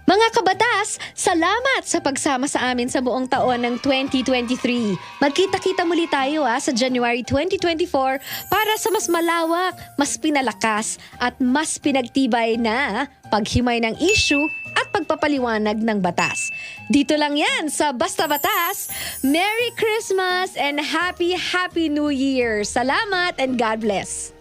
Mga kabatas, salamat sa pagsama sa amin sa buong taon ng 2023. Magkita-kita muli tayo sa January 2024 para sa mas malawak, mas pinalakas at mas pinagtibay na paghimay ng issue at pagpapaliwanag ng batas. Dito lang yan sa Basta Batas. Merry Christmas and Happy New Year! Salamat and God bless!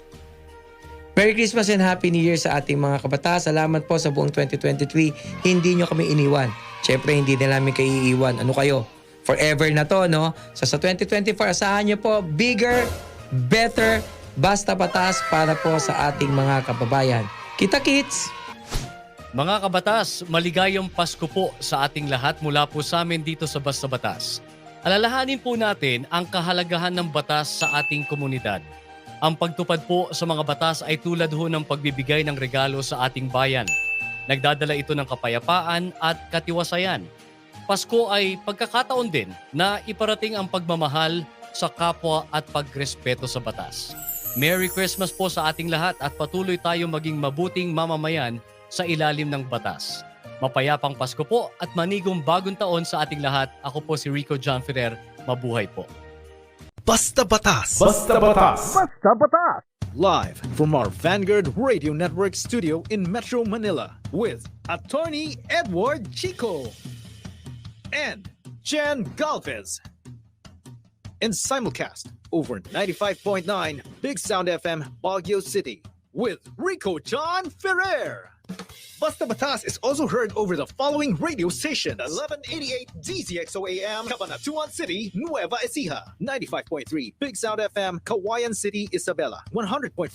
Merry Christmas and Happy New Year sa ating mga kabataan. Salamat po sa buong 2023. Hindi nyo kami iniwan. Siyempre, hindi na namin kayo iiwan. Ano kayo? Forever na to, no? So sa 2024, asahan nyo po, bigger, better, basta batas para po sa ating mga kababayan. Kita-kits! Mga kabatas, maligayang Pasko po sa ating lahat mula po sa amin dito sa Basta Batas. Alalahanin po natin ang kahalagahan ng batas sa ating komunidad. Ang pagtupad po sa mga batas ay tulad ho ng pagbibigay ng regalo sa ating bayan. Nagdadala ito ng kapayapaan at katiwasayan. Pasko ay pagkakataon din na iparating ang pagmamahal sa kapwa at pagrespeto sa batas. Merry Christmas po sa ating lahat at patuloy tayong maging mabuting mamamayan sa ilalim ng batas. Mapayapang Pasko po at manigong bagong taon sa ating lahat. Ako po si Rico John Ferrer. Mabuhay po. Basta Batas. Basta Batas. Basta Batas. Live from our Vanguard Radio Network studio in Metro Manila with Attorney Edward Chico and Jen Galvez. And simulcast over 95.9 Big Sound FM Baguio City with Rico John Ferrer. Basta Batas is also heard over the following radio stations: 1188 DZXO AM, Cabanatuan City, Nueva Ecija; 95.3 Big Sound FM, Kawayan City, Isabela; 100.5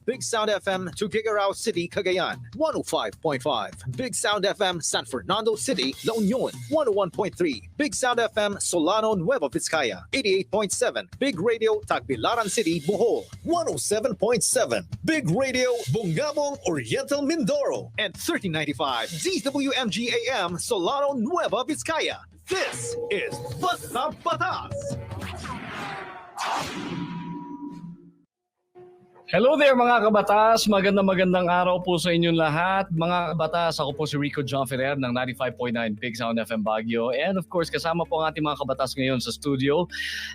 Big Sound FM, Tuguegarao City, Cagayan; 105.5 Big Sound FM, San Fernando City, La Union; 101.3 Big Sound FM, Solano, Nueva Vizcaya; 88.7 Big Radio, Tagbilaran City, Bohol; 107.7 Big Radio, Bungabong, Oriental Mindoro; and 1395 DWMG AM, Solano, Nueva Vizcaya. This is Basta Batas. Hello there mga kabatas! Magandang araw po sa inyong lahat. Mga kabatas, ako po si Rico John Ferrer ng 95.9 Big Sound FM Baguio. And of course, kasama po ang ating mga kabatas ngayon sa studio.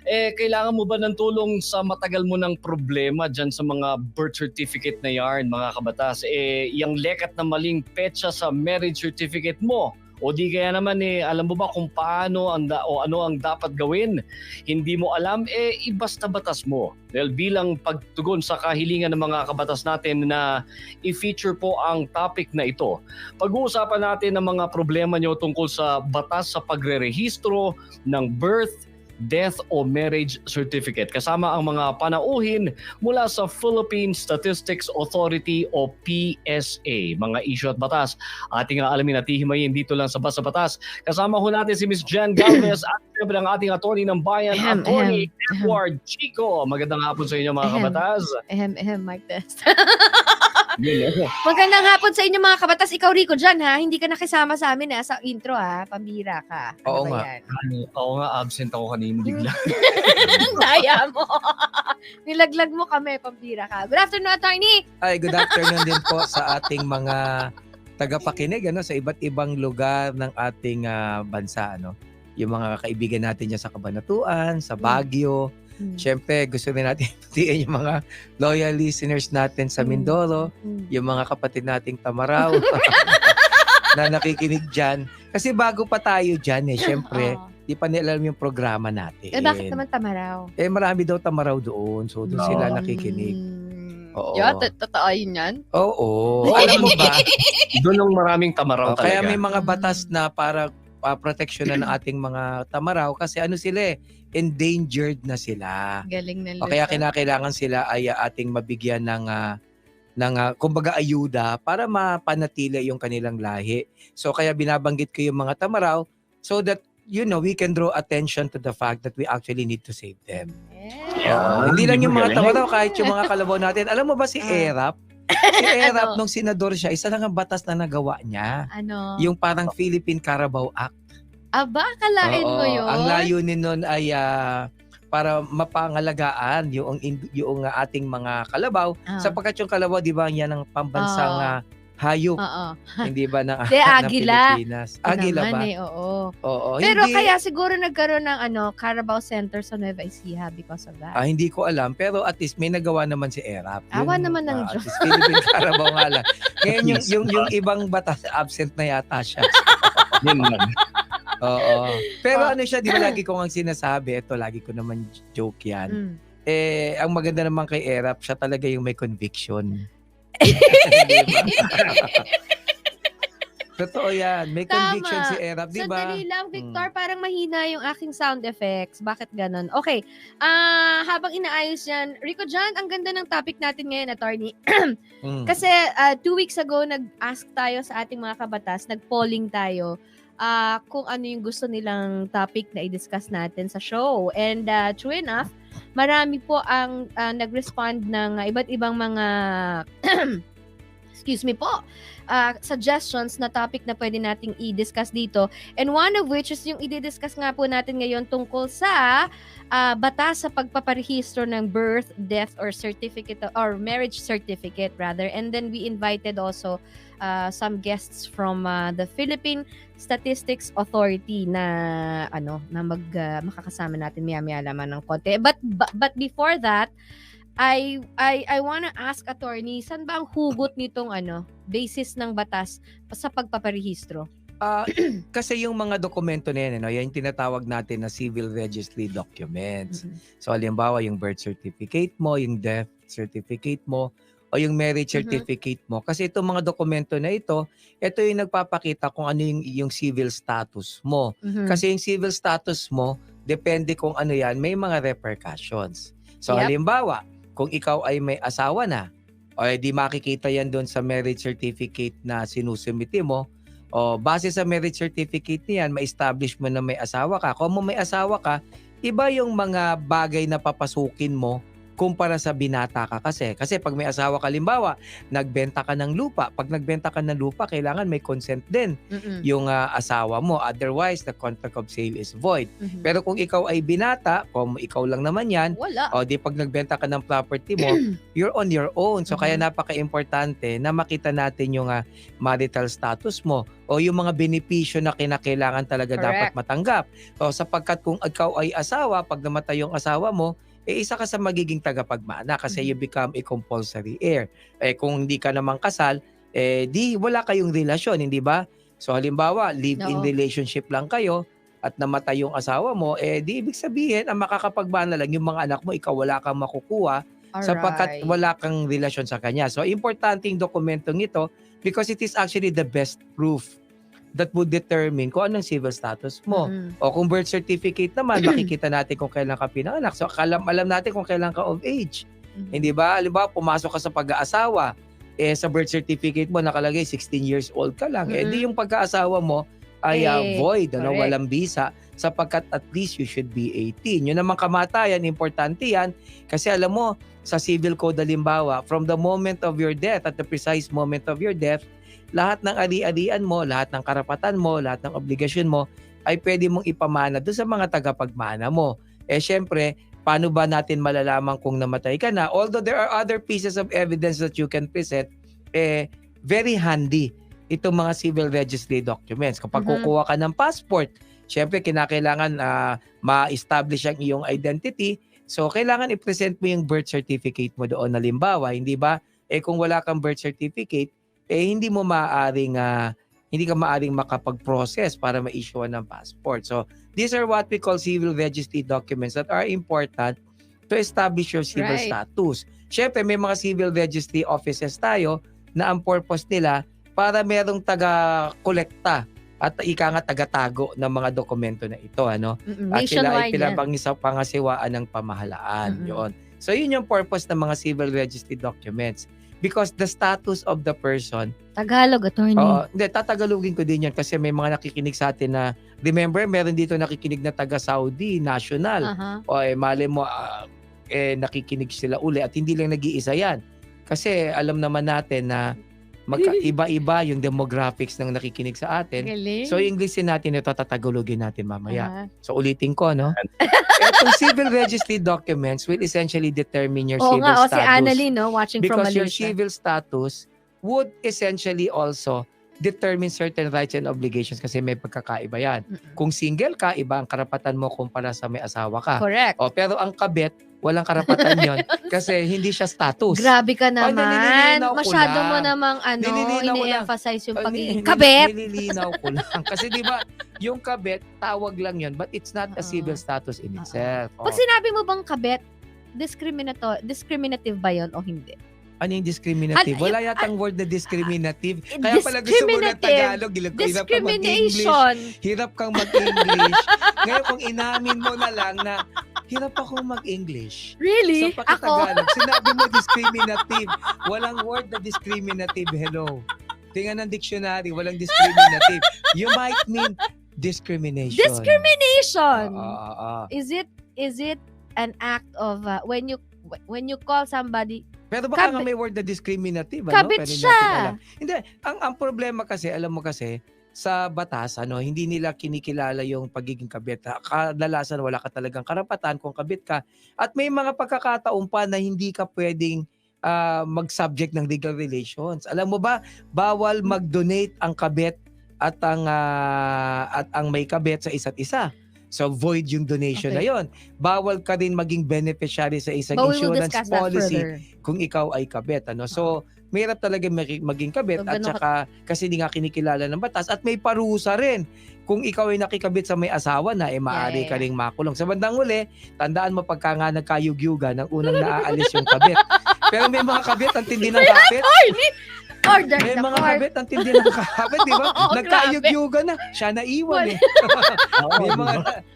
Kailangan mo ba ng tulong sa matagal mo ng problema dyan sa mga birth certificate na yarn, mga kabatas? Yung lekat na maling petsa sa marriage certificate mo. O di kaya naman alam mo ba kung paano ano ang dapat gawin? Hindi mo alam, ibasta batas mo. Dahil bilang pagtugon sa kahilingan ng mga kabatas natin na i-feature po ang topic na ito. Pag-uusapan natin ang mga problema nyo tungkol sa batas sa pagrerehistro ng birth, death o marriage certificate. Kasama ang mga panauhin mula sa Philippine Statistics Authority o PSA. Mga issue at batas. Ating alamin at hihimayin dito lang sa Basta Batas. Kasama ho natin si Ms. Jen Galvez at ng ating attorney ng bayan, Attorney Edward Chico. Magandang hapon sa inyo mga kabatas. Mic test. Magandang hapon sa inyo mga kabatas. Ikaw Rico dyan hindi ka nakisama sa amin sa intro pambira ka. Oo nga. Oo nga, absent ako kanina bigla. Daya mo. Nilaglag mo kami, pambira ka. Good afternoon, attorney. Ay, good afternoon din po sa ating mga tagapakinig sa iba't ibang lugar ng ating bansa. Yung mga kaibigan natin dyan sa Cabanatuan, sa Baguio. Siyempre, gusto rin natin patiin yung mga loyal listeners natin sa Mindoro, yung mga kapatid nating Tamaraw na nakikinig dyan. Kasi bago pa tayo dyan siyempre, di pa nila alam yung programa natin. Bakit naman Tamaraw? Marami daw Tamaraw doon, so doon sila nakikinig. Oo. Totoo yun yan? Oo. Alam mo ba? Doon ang maraming Tamaraw talaga. Kaya may mga batas na para proteksyonan ng ating mga Tamaraw kasi sila endangered na sila. Galing na O kaya kinakailangan sila ay ating mabigyan ng kumbaga ayuda para mapanatili yung kanilang lahi. So kaya binabanggit ko yung mga Tamaraw so that we can draw attention to the fact that we actually need to save them. Hindi lang yung mga Tamaraw, kahit yung mga kalabaw natin. Alam mo ba si Erap? Si Erap, nung senador siya, isa lang ang batas na nagawa niya. Ano? Yung parang Philippine Carabao Act. Aba, kalain mo yun? Ang layunin nun ay para mapangalagaan yung ating mga kalabaw. Sapagkat yung kalabaw, di ba, yan ang pambansang hayop, Oo. hindi ba, ng De, ng agila. Pilipinas. Agila Naman ba? oo. Oo, Pero hindi, kaya siguro nagkaroon ng Carabao Center sa Nueva Ecija because of that. hindi ko alam, pero at least may nagawa naman si ERAP. Awa naman ng At Diyos. least Philippine Carabao nga lang. Ngayon yung ibang batas absent na yata siya. Yun lang. Oo. Pero Oh. ano siya, di ba lagi ko ang sinasabi, ito lagi ko naman joke yan. Mm. Ang maganda naman kay ERAP, siya talaga yung may conviction. Di ba? Totoo yan. May Tama. conviction si ERAP, di ba? Sandali lang, Victor. Parang mahina yung aking sound effects. Bakit ganon? Okay. Habang inaayos yan, Rico John, ang ganda ng topic natin ngayon, attorney. Mm. Kasi 2 weeks ago, nag-ask tayo sa ating mga kabatas, nag-polling tayo kung ano yung gusto nilang topic na i-discuss natin sa show. And true enough, marami po ang nag-respond ng iba't ibang mga excuse me po, suggestions na topic na pwede nating i-discuss dito. And one of which is yung i-discuss nga po natin ngayon tungkol sa batas sa pagpaparehistro ng birth, death, or certificate or marriage certificate rather. And then we invited also some guests from the Philippine Statistics Authority na makakasama natin maya-maya lamang ng konti. But before that, I wanna ask attorney, saan ba ang hugot nitong basis ng batas sa pagpaparehistro? Kasi yung mga dokumento na yan, yan yung tinatawag natin na civil registry documents. So halimbawa yung birth certificate mo, yung death certificate mo, o yung marriage certificate mo. Kasi itong mga dokumento na ito yung nagpapakita kung ano yung civil status mo. Kasi yung civil status mo, depende kung ano yan, may mga repercussions. So Yep. halimbawa, kung ikaw ay may asawa na, o di makikita yan doon sa marriage certificate na sinusumiti mo, o base sa marriage certificate niyan, ma-establish mo na may asawa ka. Kung may asawa ka, iba yung mga bagay na papasukin mo kumpara sa binata ka kasi. Kasi pag may asawa ka, limbawa, nagbenta ka ng lupa. Pag nagbenta ka ng lupa, kailangan may consent din yung asawa mo. Otherwise, the contract of sale is void. Pero kung ikaw ay binata, kung ikaw lang naman yan, Wala. o di pag nagbenta ka ng property mo, you're on your own. So kaya napaka-importante na makita natin yung marital status mo o yung mga benepisyo na kinakailangan talaga dapat Correct. matanggap. So sapagkat kung ikaw ay asawa, pag namatay yung asawa mo, isa ka sa magiging tagapagmana kasi you become a compulsory heir. Kung hindi ka naman kasal, di wala kayong relasyon, hindi ba? So halimbawa, live-in Oo. relationship lang kayo at namatay yung asawa mo, di ibig sabihin, ang makakapagmana lang yung mga anak mo, ikaw wala kang makukuha sapagkat Alright. wala kang relasyon sa kanya. So importante yung dokumentong ito because it is actually the best proof that would determine kung anong civil status mo. O kung birth certificate naman, makikita natin kung kailan ka pinanganak. So alam natin kung kailan ka of age. Hindi ba? Halimbawa, pumasok ka sa pag-aasawa, sa birth certificate mo nakalagay 16 years old ka lang. Di yung pagkaasawa mo ay void, correct. walang bisa sapagkat at least you should be 18. Yun naman kamatayan, importante yan kasi alam mo, sa civil code halimbawa, from the moment of your death, at the precise moment of your death, lahat ng ari-arian mo, lahat ng karapatan mo, lahat ng obligasyon mo ay pwede mong ipamana doon sa mga tagapagmana mo. Syempre, paano ba natin malalaman kung namatay ka na? Although there are other pieces of evidence that you can present, very handy itong mga civil registry documents. Kapag kukuha ka ng passport, syempre kinakailangan ma-establish ang iyong identity. So, kailangan i-present mo yung birth certificate mo doon. Halimbawa, hindi ba? Kung wala kang birth certificate, hindi ka maaring makapag-process para ma-issue ng passport. So, these are what we call civil registry documents that are important to establish your civil Right. status. Syempre, may mga civil registry offices tayo na ang purpose nila para merong taga-kolekta at taga-tago ng mga dokumento na ito. At sila ay Nationwide yan. pangasiwaan ng pamahalaan. Yun. So, yun yung purpose ng mga civil registry documents. Because the status of the person, Tagalog, attorney. hindi, tatagalogin ko din yan kasi may mga nakikinig sa atin na, remember, meron dito nakikinig na taga-Saudi, national. O mali mo, nakikinig sila uli at hindi lang nag-iisa yan. Kasi alam naman natin na iba-iba yung demographics ng nakikinig sa atin. Galing. So, Englishin natin ito, tatagalogin natin mamaya. Aha. So, ulitin ko, no? Itong civil registry documents will essentially determine your Oo civil nga, status. si Annalyn, watching from Because your Malaysia. civil status would essentially also determine certain rights and obligations kasi may pagkakaiba yan. Kung single ka, iba ang karapatan mo kumpara sa may asawa ka. Correct. Pero ang kabit, walang karapatan yon kasi hindi siya status. Grabe ka naman. nililinaw ko Masyado lang. mo namang Nililinaw ko lang. ini-emphasize yung pagiging Nili- kabit. Nililinaw ko lang. Kasi di ba, yung kabit, tawag lang yon but it's not a Oo. civil status in itself. Pag sinabi mo bang kabit, discriminative ba yon o hindi? Ano yung discriminative? Ano- Wala yatang word na discriminative. Kaya pala gusto mo ng Tagalog, hirap kang mag-English. Discrimination. Hirap kang mag-English. Ngayon kung inamin mo na lang na hirap ako mag-English. Really? Sa Ako? pakitagalog, sinabi mo discriminative. Walang word na discriminative. Hello. Tingnan ng dictionary, walang discriminative. You might mean discrimination. Discrimination. Discrimination. Is it an act of when you call somebody Pero baka nga Kabit. may word na discriminative. kabit Pero hindi siya? natin alam. Hindi. Ang problema kasi, alam mo kasi, sa batas, hindi nila kinikilala yung pagiging kabit. Kadalasan wala ka talagang karapatan kung kabit ka. At may mga pagkakataon pa na hindi ka pwedeng mag-subject ng legal relations. Alam mo ba, bawal mag-donate ang kabit at ang may kabit sa isa't isa. So void yung donation na Okay. yon. Bawal ka rin maging beneficiary sa isang But we will insurance discuss that policy further. kung ikaw ay kabit. So mahirap talaga maging kabit So, at ganun saka kasi hindi nga kinikilala ng batas at may parusa rin. Kung ikaw ay nakikabit sa may asawa na, maaari ka ring makulong. Sa bandang uli, tandaan mo pagka nga nagkayugyugan, ang unang naaalis yung kabit. Pero may mga kabit, ang tindi ng kapit. Order May the mga court. kabit, ang tindi ng kapit, di ba? Oo, Nagkayugyugan na. Siya naiwan eh.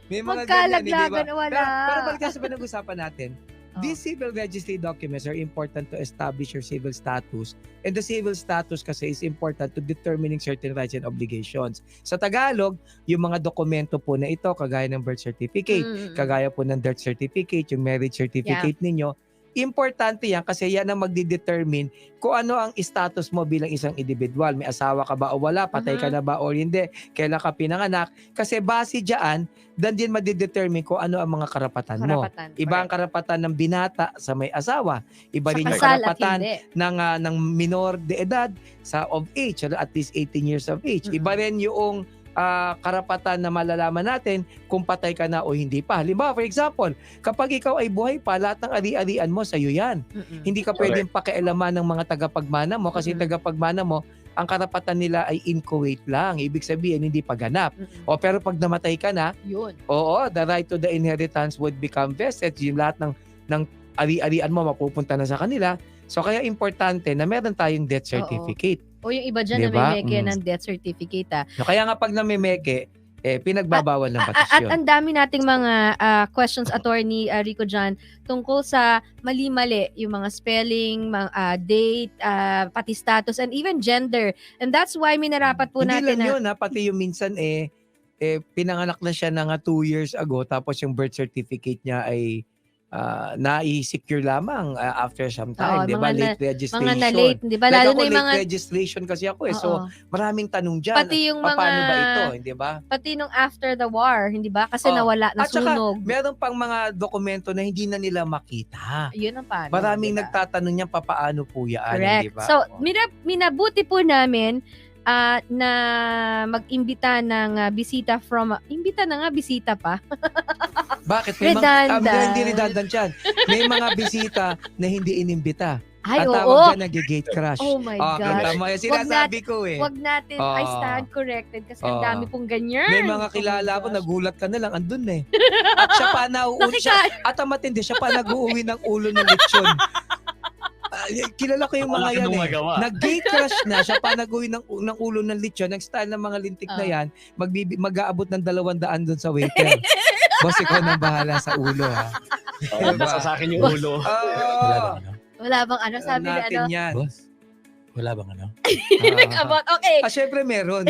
may mga ganyan, di ba? Magkalaglagan, wala. Pero balik tayo sa pinag-usapan natin. Oh. These civil registry documents are important to establish your civil status. And the civil status kasi is important to determining certain rights and obligations. Sa Tagalog, yung mga dokumento po na ito, kagaya ng birth certificate, kagaya po ng death certificate, yung marriage certificate ninyo, importante yan kasi yan ang magdidetermine kung ano ang status mo bilang isang individual. May asawa ka ba o wala? Patay ka na ba o hindi? Kailan ka pinanganak? Kasi base dyan, dan din magdidetermine kung ano ang mga karapatan mo. Iba ang karapatan ng binata sa may asawa. Iba rin yung kasal at karapatan hindi. ng minor de edad sa of age, at least 18 years of age. Iba rin yung karapatan na malalaman natin kung patay ka na o hindi pa. Halimbawa, for example, kapag ikaw ay buhay pa, lahat ng ari-arian mo sa'yo yan. Hindi ka pwedeng pakialaman ng mga tagapagmana mo kasi tagapagmana mo, ang karapatan nila ay inchoate lang. Ibig sabihin, hindi paganap. O pero pag namatay ka na, Yun. oo, the right to the inheritance would become vested. Yung lahat ng ari-arian mo mapupunta na sa kanila. So kaya importante na meron tayong death certificate. O yung iba dyan Diba? na may meke ng death certificate. No, kaya nga pag namimeke, pinagbabawal ng batas At yun. ang dami nating mga questions, Attorney Rico John, tungkol sa mali-mali, yung mga spelling, date, pati status, and even gender. And that's why minarapat po Hindi natin lang yun, pati yung minsan pinanganak na siya na nga 2 years ago tapos yung birth certificate niya ay na-secure lamang after some time, Oo, di ba? mga Late registration. mga na-late, di ba? Like Lalo ako, na yung late mga... registration kasi ako So, Oo. maraming tanong dyan. Pati yung Paano mga- ba ito? Hindi ba? Pati nung after the war, hindi ba? Kasi Oo. nawala, At saka, nasunog. meron pang mga dokumento na hindi na nila makita. Yun ang paano. Maraming diba? nagtatanong niya paano po yan, Correct. di ba? So, Oo. minabuti po namin na mag-imbita ng bisita from... Imbita na nga, bisita pa. Bakit? May Redundant. hindi redundant yan. May mga bisita na hindi inimbita. Ay, At oo. tawag dyan nag-gate crush. Oh my Kita God. mo, yung sinasabi ko eh. Wag natin, I stand corrected kasi ang Oo. dami pong ganyan. May mga kilala ko, nagulat ka na lang, andun eh. At siya pa nauuwi siya. At ang matindi, siya pa nag-uuwi ng ulo ng lechon. Kilala ko yung mga yan eh. Nag-gate crush na, siya pa nag-uwi ng ulo ng lechon. Ang style ng mga lintik na yan, mag-aabot ng 200 doon sa waiter. Boss, ikaw nang bahala sa ulo ha. Basta sa akin yung ulo. Wala bang ano, sabi ni natin ano? yan. Boss, wala bang ano? About, okay. Syempre meron.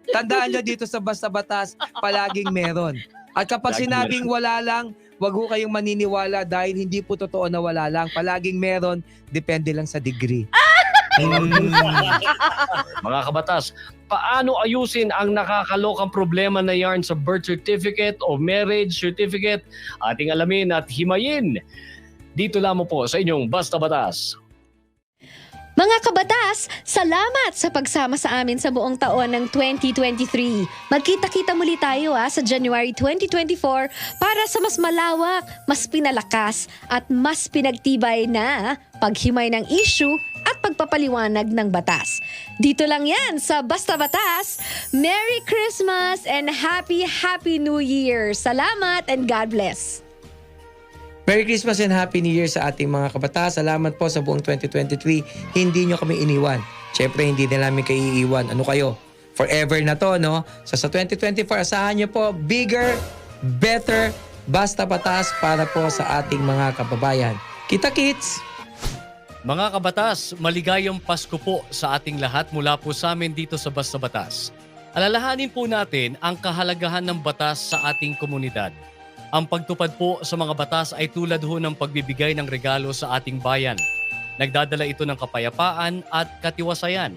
Tandaan nyo dito sa Basta Batas, palaging meron. At kapag Laging sinabing wala lang, wag ho kayong maniniwala dahil hindi po totoo na wala lang. Palaging meron, depende lang sa degree. Mga kabatas, paano ayusin ang nakakalokang problema na yarn sa birth certificate o marriage certificate? Ating alamin at himayin. Dito lamang po sa inyong Basta Batas. Mga kabatas, salamat sa pagsama sa amin sa buong taon ng 2023. Magkita-kita muli tayo sa January 2024 para sa mas malawak, mas pinalakas at mas pinagtibay na paghimay ng issue at pagpapaliwanag ng batas. Dito lang yan sa Basta Batas. Merry Christmas and Happy New Year! Salamat and God bless! Merry Christmas and Happy New Year sa ating mga kabataan. Salamat po sa buong 2023. Hindi nyo kami iniwan. Siyempre, hindi na namin kayo iiwan. Ano kayo? Forever na to, no? So sa 2024, asahan nyo po bigger, better, Basta Batas para po sa ating mga kababayan. Kita-kits! Mga kabatas, maligayang Pasko po sa ating lahat mula po sa amin dito sa Basta Batas. Alalahanin po natin ang kahalagahan ng batas sa ating komunidad. Ang pagtupad po sa mga batas ay tulad ho ng pagbibigay ng regalo sa ating bayan. Nagdadala ito ng kapayapaan at katiwasayan.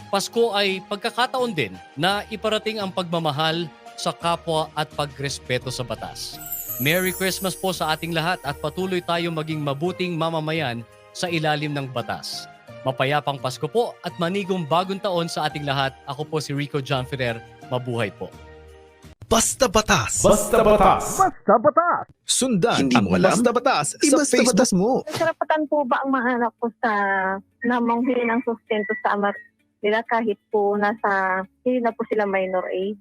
Pasko ay pagkakataon din na iparating ang pagmamahal sa kapwa at pagrespeto sa batas. Merry Christmas po sa ating lahat at patuloy tayong maging mabuting mamamayan sa ilalim ng batas. Mapayapang Pasko po at manigong bagong taon sa ating lahat. Ako po si Rico John Ferrer. Mabuhay po. Basta Batas. Basta Batas. Basta Batas. Sundan ang Basta Batas sa Facebook mo. Karapatan po ba ang mga anak ko na manghingi ng sustento sa ama nila kahit po hindi na po sila minor age?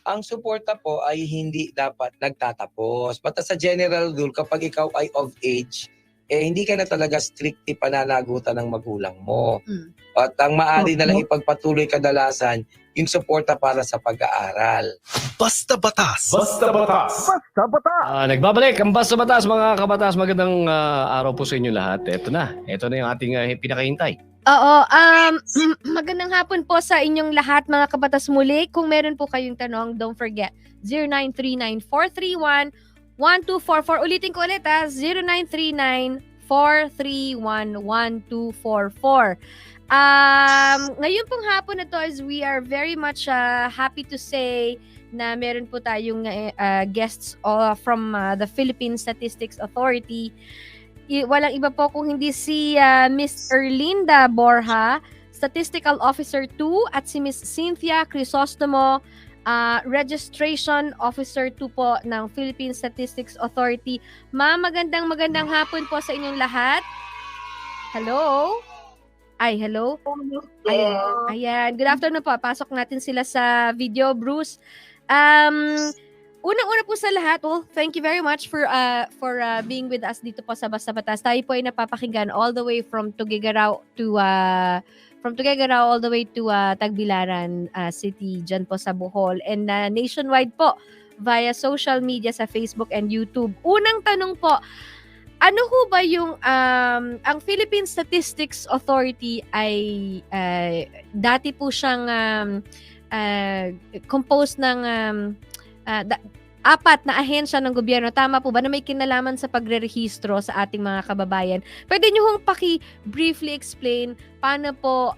Ang suporta po ay hindi dapat nagtatapos. Basta sa general rule, kapag ikaw ay of age, hindi ka na talaga strictly pananagutan ng magulang mo. At ang maaari na lang ipagpatuloy kadalasan, yung suporta para sa pag-aaral. Basta Batas. Basta Batas. Basta Batas. Nagbabalik ang Basta Batas, mga kabatas. Magandang araw po sa inyo lahat. Ito na yung ating pinakahintay. Oo, magandang hapon po sa inyong lahat mga kabatas muli. Kung meron po kayong tanong, don't forget 0939-431-1244. Ulitin ko ulit 0939-431-1244. Ngayon pong hapon na to is we are very much happy to say na meron po tayong guests from the Philippine Statistics Authority. Walang iba po kung hindi si Miss Erlinda Borja, Statistical Officer 2, at si Miss Cynthia Crisostomo, Registration Officer 2 po ng Philippine Statistics Authority. Ma'am, magandang hapon po sa inyong lahat. Hello? Ay, hello? Ayan. Good afternoon po. Pasok natin sila sa video, Bruce. Unang-una po sa lahat, thank you very much for being with us dito po sa Basta Batas. Tayo po ay napapakinggan all the way from Tuguegarao all the way to Tagbilaran City, dyan po sa Bohol. And nationwide po via social media sa Facebook and YouTube. Unang tanong po, ano ho ba yung ang Philippine Statistics Authority ay dati po siyang composed ng 4 na ahensya ng gobyerno. Tama po ba na may kinalaman sa pagrerehistro sa ating mga kababayan? Pwede nyo hong briefly explain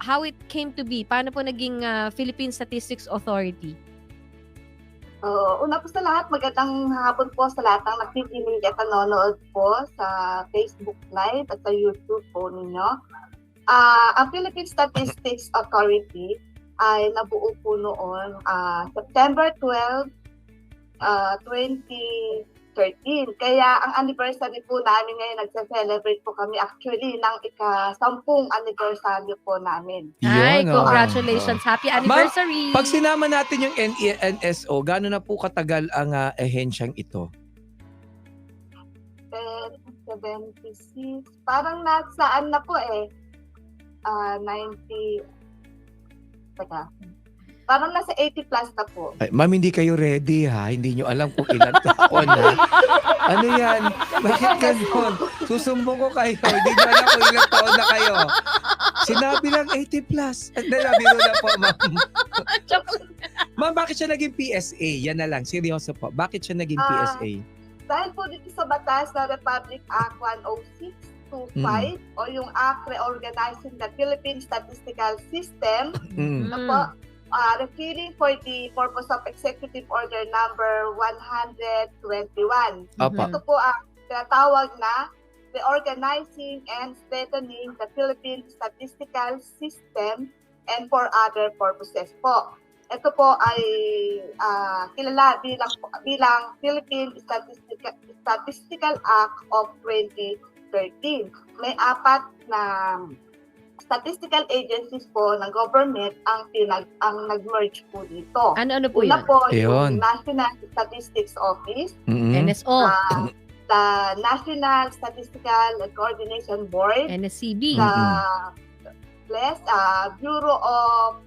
how it came to be? Paano po naging Philippine Statistics Authority? Una po sa lahat, magandang hapon po sa lahat ng nakikinig at nanonood po sa Facebook Live at sa YouTube po ninyo. Ang Philippine Statistics Authority ay nabuo po noon September 12, 2013. Kaya ang anniversary po namin ngayon, nagse-celebrate po kami actually ng ika-10 anniversary po namin. Ay, Yun, congratulations. Happy anniversary. Pag sinama natin yung NSO, gaano na po katagal ang ahensyang ito? 76. Parang nasaan na po 90. Parang nasa 80 plus na po. Ay, ma'am, hindi kayo ready ha. Hindi nyo alam kung ilan taon ha. Ano yan? Bakit ganun? Susumbong ko kayo. Hindi nyo alam kung ilan taon na kayo. Sinabi lang 80 plus. Nabiro na po, ma'am. Ma'am, bakit siya naging PSA? Yan na lang. Seryoso po. Bakit siya naging PSA? Dahil po dito sa batas na Republic Act 10625 o yung Act Reorganizing the Philippine Statistical System, referring for the purpose of Executive Order number 121. Apa. Ito po ang tinatawag na reorganizing and strengthening the Philippine statistical system and for other purposes po. Ito po ay kilala bilang Philippine Statistical Act of 2013. May 4 na statistical agencies po ng government ang nag-merge po dito. Ano po Una yun? po Ayun. yung National Statistics Office, Mm-mm. NSO, the National Statistical Coordination Board, NSCB. the Bureau of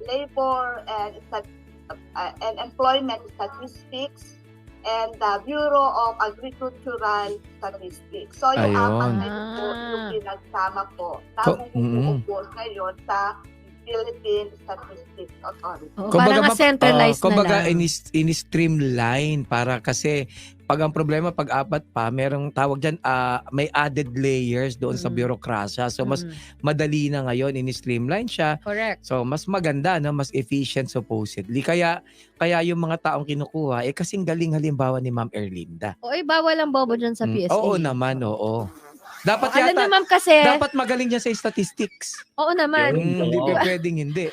Labor and Employment Statistics, and the Bureau of Agricultural Statistics. So yung Ayun. 4 na yun po yung pinagsama po na Ko- bumubuo po ngayon sa Philippine Statistics Authority. Oo, parang centralized na kumbaga, lang. ini-streamline para kasi pag ang problema, pag 4 pa, merong tawag dyan, may added layers doon sa Mm. bureaucracia. So, mas Mm, madali na ngayon, ini-streamline siya. correct. So, mas maganda, no? Mas efficient supposedly. Kaya yung mga taong kinukuha, kasing galing halimbawa ni Ma'am Erlinda. O, bawal ang bobo dyan sa PSA. Oo naman, oo. Dapat Alam niyo, yata, ma'am, kasi, dapat magaling dyan sa statistics. oo naman, Hindi Oo. pwedeng hindi.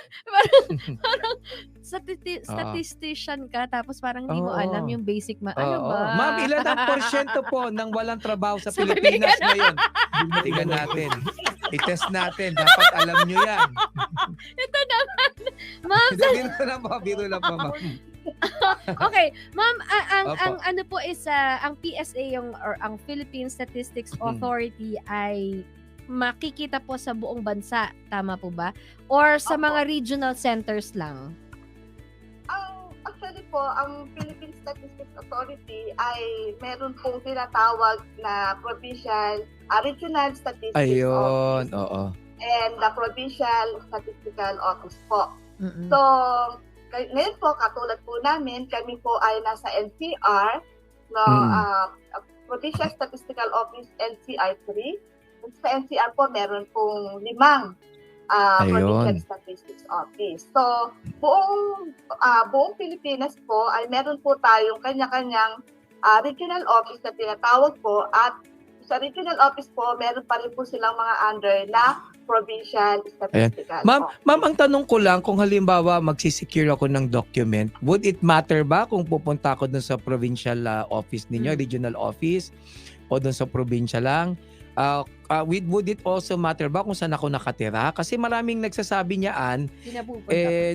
statistician ka, tapos parang hindi mo Oo. alam yung basic ano Oo. ba? Ma'am, ilan ang porsyento po ng walang trabaho sa Sabi Pilipinas ka ngayon? Tingnan natin. I-test natin. Dapat alam nyo yan. Ito naman. Ma'am, Biro lang po, ma'am. okay. Ma'am, ang Opo. ano po is, ang PSA, or ang Philippine Statistics Authority ay makikita po sa buong bansa. Tama po ba? Or sa Opo. mga regional centers lang? Actually po, ang Philippine Statistics Authority ay meron pong tinatawag na provincial, regional statistics Ayun, office oo. and the provincial statistical office po. Mm-mm. So, ngayon po, katulad po namin, kami po ay nasa NCR, no, Provincial Statistical Office NCR 3. Sa NCR po, meron pong 5 Provincial Ayun. Statistics Office. So, buong Pilipinas po ay meron po tayong kanya-kanyang regional office na tinatawag po, at sa regional office po, meron pa rin po silang mga under na Provincial Statistical Office. Ma'am, ang tanong ko lang, kung halimbawa magsisecure ako ng document, would it matter ba kung pupunta ako dun sa provincial office ninyo, regional office, o dun sa probinsya lang? Would it also matter ba kung saan ako nakatira? Kasi maraming nagsasabi niyaan,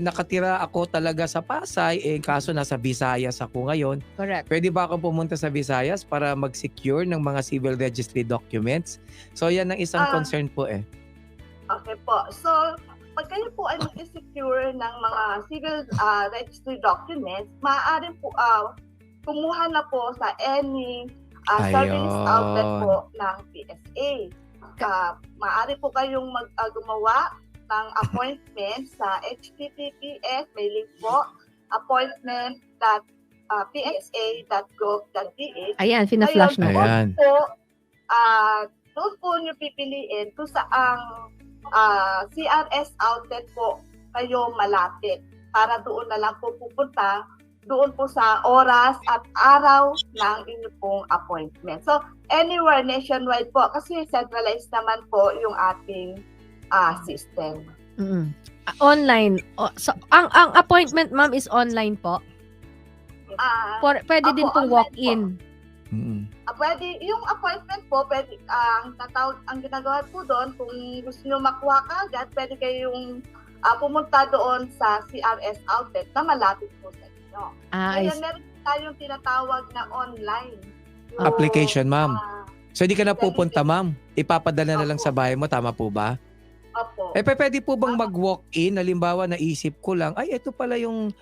nakatira ako talaga sa Pasay, kaso nasa Visayas ako ngayon. Correct. Pwede ba ako pumunta sa Visayas para mag-secure ng mga civil registry documents? So yan ang isang concern po Okay po. So, pag kayo po ay mag-secure ng mga civil registry documents, maaari po kumuha na po sa any service outlet po ng PSA. Maaari po kayong gumawa ng appointment sa https, may link po, appointment.psa.gov.ph. Ayan, fina-flash na. Ayan. Doon po nyo pipiliin kung saang CRS outlet po kayo malapit para doon na lang po pupunta doon po sa oras at araw ng inyong pong appointment. So, anywhere nationwide po kasi centralized naman po yung ating system. Mm-mm. Online. So, ang appointment, ma'am, is online po? Pwede din pong walk-in? Pwede, yung appointment po, pwede, ang ginagawa po doon, kung gusto nyo makuha ka agad, pwede kayong pumunta doon sa CRS outlet na malapit po sa inyo. Kaya meron tayong tinatawag na online. Yung, Application, ma'am. So, hindi ka na pupunta, ma'am? Ipapadala na lang Opo. sa bahay mo, tama po ba? Opo. Pwede po bang mag-walk-in? Halimbawa, naisip ko lang, ay, ito pala yung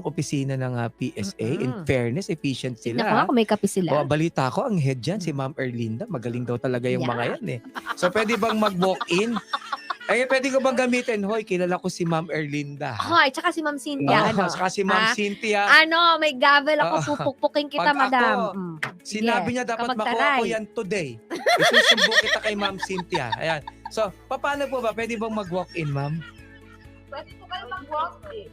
opisina ng PSA. In fairness, efficient Tignan ko sila. nga kung may kape sila. Balita ko, ang head dyan, si Ma'am Erlinda. Magaling daw talaga yung mga yan So, pwede bang mag-walk-in? Pwede ko bang gamitin? Hoy, kilala ko si Ma'am Erlinda. Hoy, tsaka si Ma'am Cynthia. Saka si Ma'am Cynthia. May gavel ako, pupukpukin kita, Pag madam. Sinabi niya dapat makuha ko yan today. Isusumbong kita kay Ma'am Cynthia. Ayan. So, paano po ba? Pwede bang mag-walk-in, ma'am? Pwede po kayo mag-walk-in.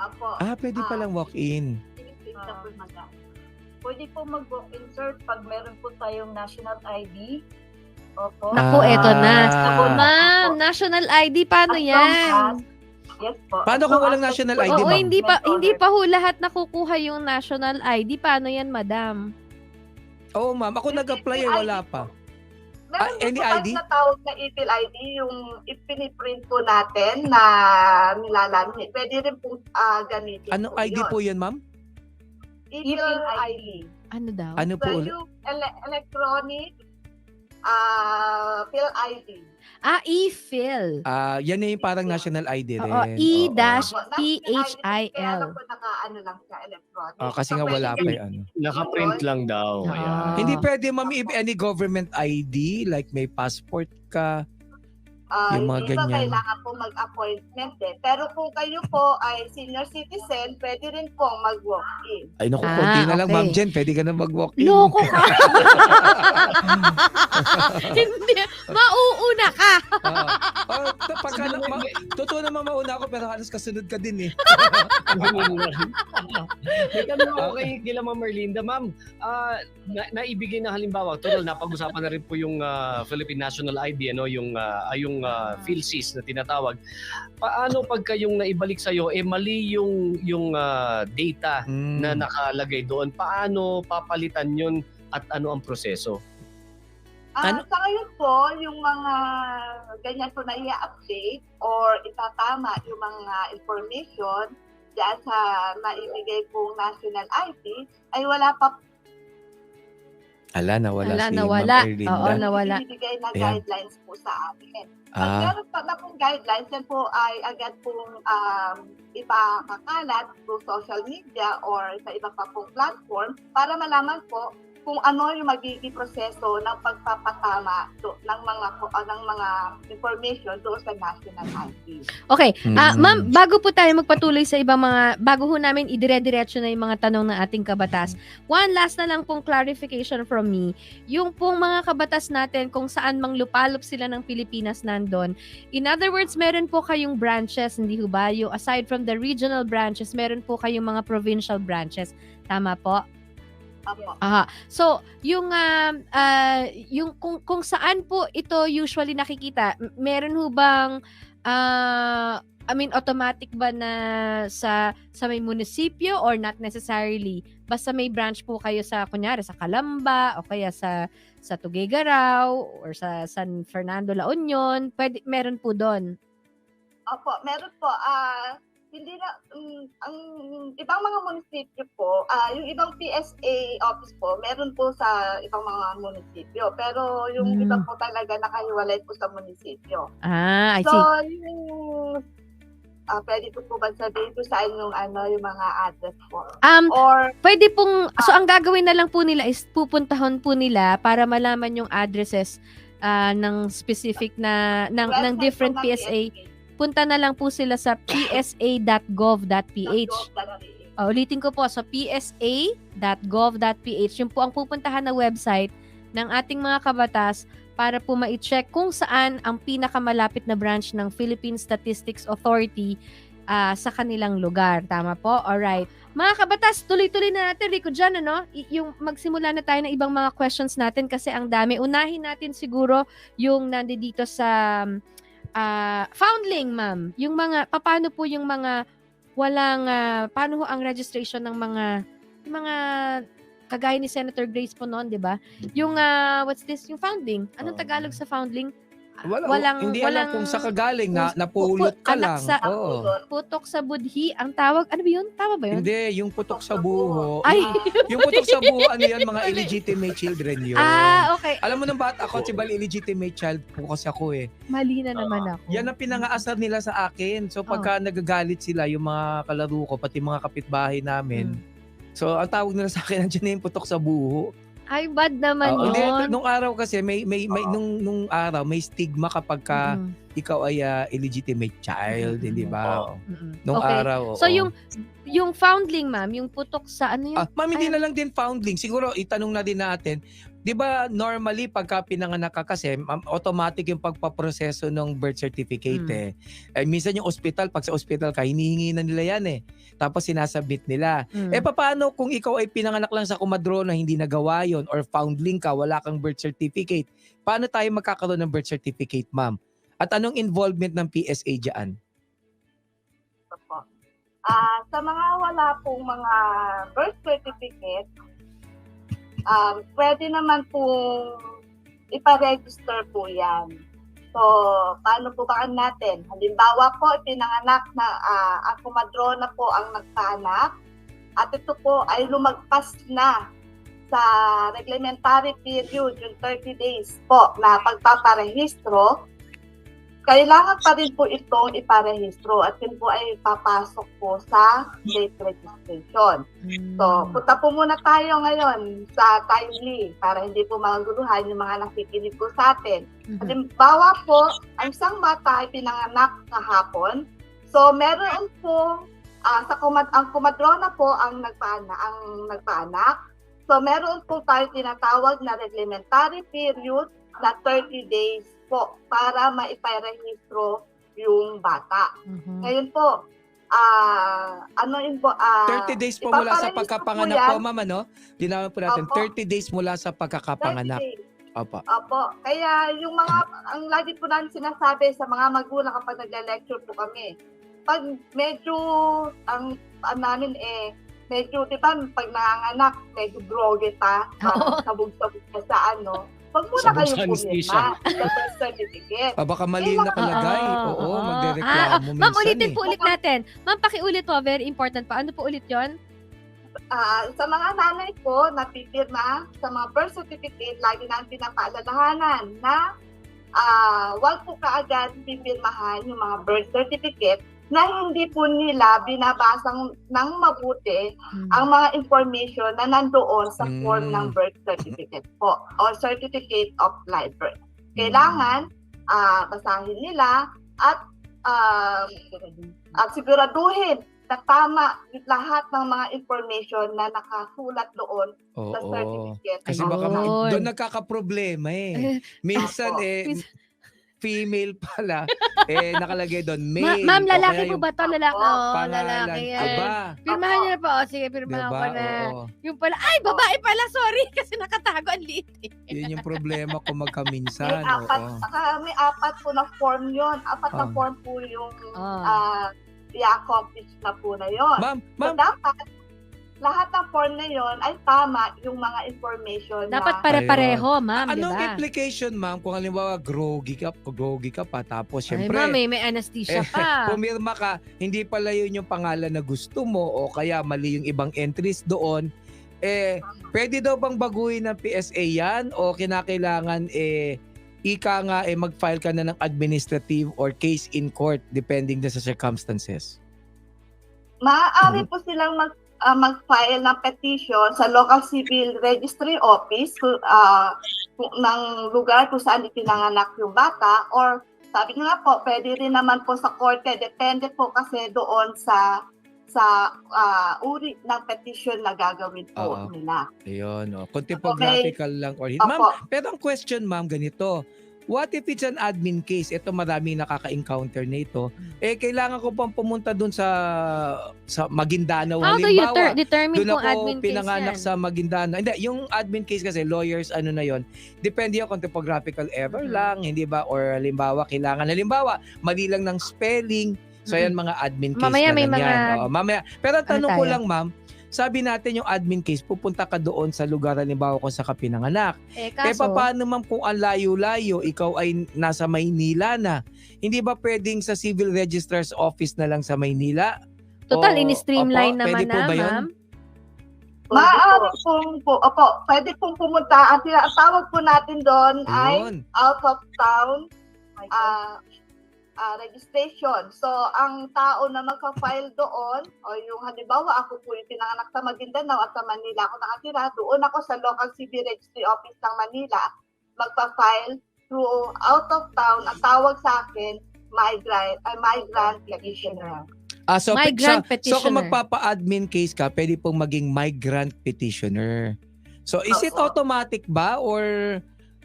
Opo. Pwede palang walk-in. Pwede po mag-walk-in, sir, pag meron po tayong national ID. Opo. Naku, eto na. Opo. Ma'am, national ID, paano As long yan? as- Yes po. Paano As kung long walang as- national ID, Oo, ma'am? hindi pa ho lahat nakukuha yung national ID. Paano yan, madam? Oo, ma'am. Ako nag-apply wala pa. Meron any po tayo ID? na tawag na EPIL ID, yung ipiniprint po natin na nilalamit. Pwede rin po gamitin Anong ID yun. po yun, ma'am? EPIL ID. Ano daw? Ano po So, ulit? yung electronic PIL ID. E-Fill. Yan na yung parang national ID rin. Oo, Oo. E-PHIL. Kaya lang po naka-ano lang siya, electronic. Kasi nga So, wala pwede pa yung ano. Naka-print lang daw. Ah. Ayan. Hindi pwede, ma'am, any government ID, like may passport ka. Yung mga dito ganyan. kailangan po mag-appointment eh. Pero kung kayo po ay senior citizen, pwede rin po mag-walk-in. Ay, naku, konti na lang, okay. Ma'am Jen. Pwede ka na mag-walk-in. Loko ka. Hindi. Mauuna ka. Pagka totoo naman mauna ako, pero halos kasunod ka din eh. May tanong ako kila Ma'am Merlinda. Ma'am, naibigay na halimbawa, total napag-usapan na rin po yung Philippine National ID, ano, yung PhilSys na tinatawag. Paano pag kayong naibalik sa'yo, mali yung data na nakalagay doon? Paano papalitan yun at ano ang proseso? Ano? Sa ngayon po, yung mga ganyan po na i-update or itatama yung mga information dyan sa naibigay pong national ID, ay wala pa Nawala si nawala. Ma'am Erlinda. Oo, nawala. ibigay na Ayan. guidelines po sa amin. Pag meron pa na pong guidelines, yan po ay agad pong ipakakalat through social media or sa iba pa pong platform para malaman po kung ano yung magiging proseso ng pagpapatama ng mga information doon sa national ID. Okay. Mm. Ma'am, bago po tayo magpatuloy sa ibang bago ho namin idire-diretso na yung mga tanong ng ating kabatas, one last na lang pong clarification from me. Yung pong mga kabatas natin, kung saan mang lupalop sila ng Pilipinas nandun. In other words, meron po kayong branches, hindi ho ba? Yung aside from the regional branches, meron po kayong mga provincial branches. Tama po? Apo. Aha. So, yung kung saan po ito usually nakikita, meron ho bang automatic ba na sa may munisipyo or not necessarily? Basta may branch po kayo sa kunyari sa Calamba o kaya sa Tuguegarao or sa San Fernando, La Union, meron po doon. Opo, meron po. Hindi na, ang ibang mga munisipyo po, yung ibang PSA office po, meron po sa ibang mga munisipyo. Pero yung iba po talaga nakahiwalay po sa munisipyo. I So, see. yung, pwede po ba sabihin ko sa inyong yung mga address po? Or, Pwede pong, so ang gagawin na lang po nila is pupuntahan po nila para malaman yung addresses ng specific na, ng website different po ng PSA. Punta na lang po sila sa psa.gov.ph. Ulitin ko po, sa psa.gov.ph. Yung po ang pupuntahan na website ng ating mga kabatas para po ma-check kung saan ang pinakamalapit na branch ng Philippine Statistics Authority sa kanilang lugar. Tama po? Alright. Mga kabatas, tuloy-tuloy na natin, Rico, dyan, ano? Yung magsimula na tayo ng ibang mga questions natin kasi ang dami. Unahin natin siguro yung nandito sa foundling, ma'am. Yung mga, paano po yung mga walang, paano ho ang registration ng yung mga kagaya ni Senator Grace po noon, di ba? Yung, what's this? Yung foundling. Anong Tagalog sa foundling? Hindi alam kung sa kagaling na napulot ka lang. Oo. Putok sa budhi. Ang tawag, ano ba yun? Tama ba yun? Hindi, yung putok sa buho. Ay! Yung putok sa buho, ano yan, mga illegitimate children yun. Okay. Alam mo nang bata ako, si Bali illegitimate child po kasi ako eh. Mali na naman ako. Yan ang pinangaasar nila sa akin. So pagka nagagalit sila, yung mga kalaro ko, pati mga kapitbahay namin. So ang tawag nila sa akin, nandiyan na yung putok sa buho. Ay, bad naman Hindi, yun. nung araw kasi, nung araw, may stigma kapag ka ikaw ay illegitimate child, hindi ba? Nung Okay. araw. So yung foundling, ma'am, yung putok sa ano yun? Ma'am, hindi na lang din foundling. Siguro itanong na din natin, Di ba normally pagka pinanganak ka kasi automatic yung pagpaproseso ng birth certificate eh. Minsan yung ospital, pag sa ospital ka, hinihingi na nila yan eh. Tapos sinasubmit nila. Paano kung ikaw ay pinanganak lang sa kumadrona, hindi nagawa yon, or foundling ka, wala kang birth certificate? Paano tayo magkakaroon ng birth certificate, ma'am? At anong involvement ng PSA dyan? Po. Sa mga wala pong mga birth certificate, pwede naman pong ipa-register po yan. So, paano po ba natin? Halimbawa po, pinanganak na ang kumadrona po ang nagkaanak at ito po ay lumagpas na sa reglementary period, yung 30 days po na pagpaparehistro. Kailangan pa rin po itong iparehistro at yun po ay papasok po sa date registration. So, punta po muna tayo ngayon sa timely para hindi po maguluhan yung mga nakikinig po sa atin. Halimbawa po, ang isang bata ay pinanganak kahapon. So, meron po, ang kumadrona po ang nagpaanak. So, meron po tayo tinatawag na reglementary period na 30 days po para maiparehistro yung bata. Ngayon po, 30 days po mula sa pagkapanganak po, ma'am, ano? Dinaman po natin, Opo. 30 days mula sa pagkakapanganak. 30 days. Opo. Opo. Kaya yung ang lagi po namin sinasabi sa mga magulang kapag nagla-lecture po kami, pag medyo, namin medyo, di ba, pag nanganak, medyo groggy pa, sabog-sabog pa sa wag muna Sabog kayo sa anesthesia. pumima sa birth certificate. Baka mali yung nakalagay. Oo, magdereklamo minsan Ma'am, ulitin eh. po ulit natin. Ma'am, pakiulit po. Very important pa. Ano po ulit yon? Sa mga nanay po na pipirma sa mga birth certificate, lagi namin pinapaalalahanan na wag po kaagad pipirmahan yung mga birth certificate na hindi po nila binabasang ng mabuti ang mga information na nandoon sa form ng birth certificate po o certificate of live birth. Kailangan basahin nila at siguraduhin na tama lahat ng mga information na nakasulat doon sa certificate. Kasi baka Ayun. doon nagkakaproblema eh. Minsan female pala, nakalagay doon, male. Ma'am, lalaki O kaya po ba to? Lalaki. pangalan, Lalaki yan. Aba, Pirmahan niyo na po. O, sige, pirmahan diba? ko na. Oo. Yung pala, ay, babae pala, sorry. Kasi nakatago ang liit. Yun yung problema kung magkaminsan. May apat po na form yun. Apat na form po yung i-accomplish na po na yun. Ma'am, So, dapat lahat ng form na yon ay tama yung mga information Dapat na pare-pareho, ma'am, di anong ba? implication, ma'am, kung halimbawa groggy ka pa, tapos Ay, syempre, ma'am, may anesthesia pa. pumirma ka, hindi pala yun yung pangalan na gusto mo o kaya mali yung ibang entries doon, pwede daw bang baguhin ng PSA yan o kinakailangan mag-file ka na ng administrative or case in court depending na sa circumstances? maaari po silang mag-file ng petition sa local civil registry office ng lugar kung saan ipinanganak yung bata, or sabi nga po, pwede rin naman po sa korte, depende po kasi doon sa uri ng petition na gagawin po nila. Ayun, kung typographical lang or hindi. Ma'am, pero ang question, ma'am, ganito. What if it's an admin case? Ito maraming nakaka-encounter nito. Kailangan ko pang pumunta dun sa Maguindanao. How do you determine doon kung admin ako case pinanganak yan? sa Maguindanao. Hindi, yung admin case kasi, lawyers, ano na yon, depende yung kung typographical error lang, hindi ba? Or halimbawa, mali lang ng spelling. So, yan mga admin case Mamaya na may lang yan. mga- Oo, mamaya. Pero tanong ko tayo? lang, ma'am, sabi natin yung admin case, pupunta ka doon sa lugar, halimbawa kung sa kapinanganak. Kaso, Paano ma'am kung ang layo-layo, ikaw ay nasa Maynila na? Hindi ba pwedeng sa civil registrar's office na lang sa Maynila? total, O- in-streamline opo, naman pwede po na, ba yun? ma'am. Maaari pwede pong pumunta. Ang tawag po natin doon ay Ayun. out of town registration. So, ang tao na magka-file doon, o yung halimbawa, ako po yung pinanganak sa Maguindanao at sa Manila ako nakatira, doon ako sa local civil registry office ng Manila, magpa-file through out of town. Ang tawag sa akin, migrant petitioner. So Migrant kung petitioner. magpapa-admin case ka, pwede pong maging migrant petitioner. So is it Opo. automatic ba or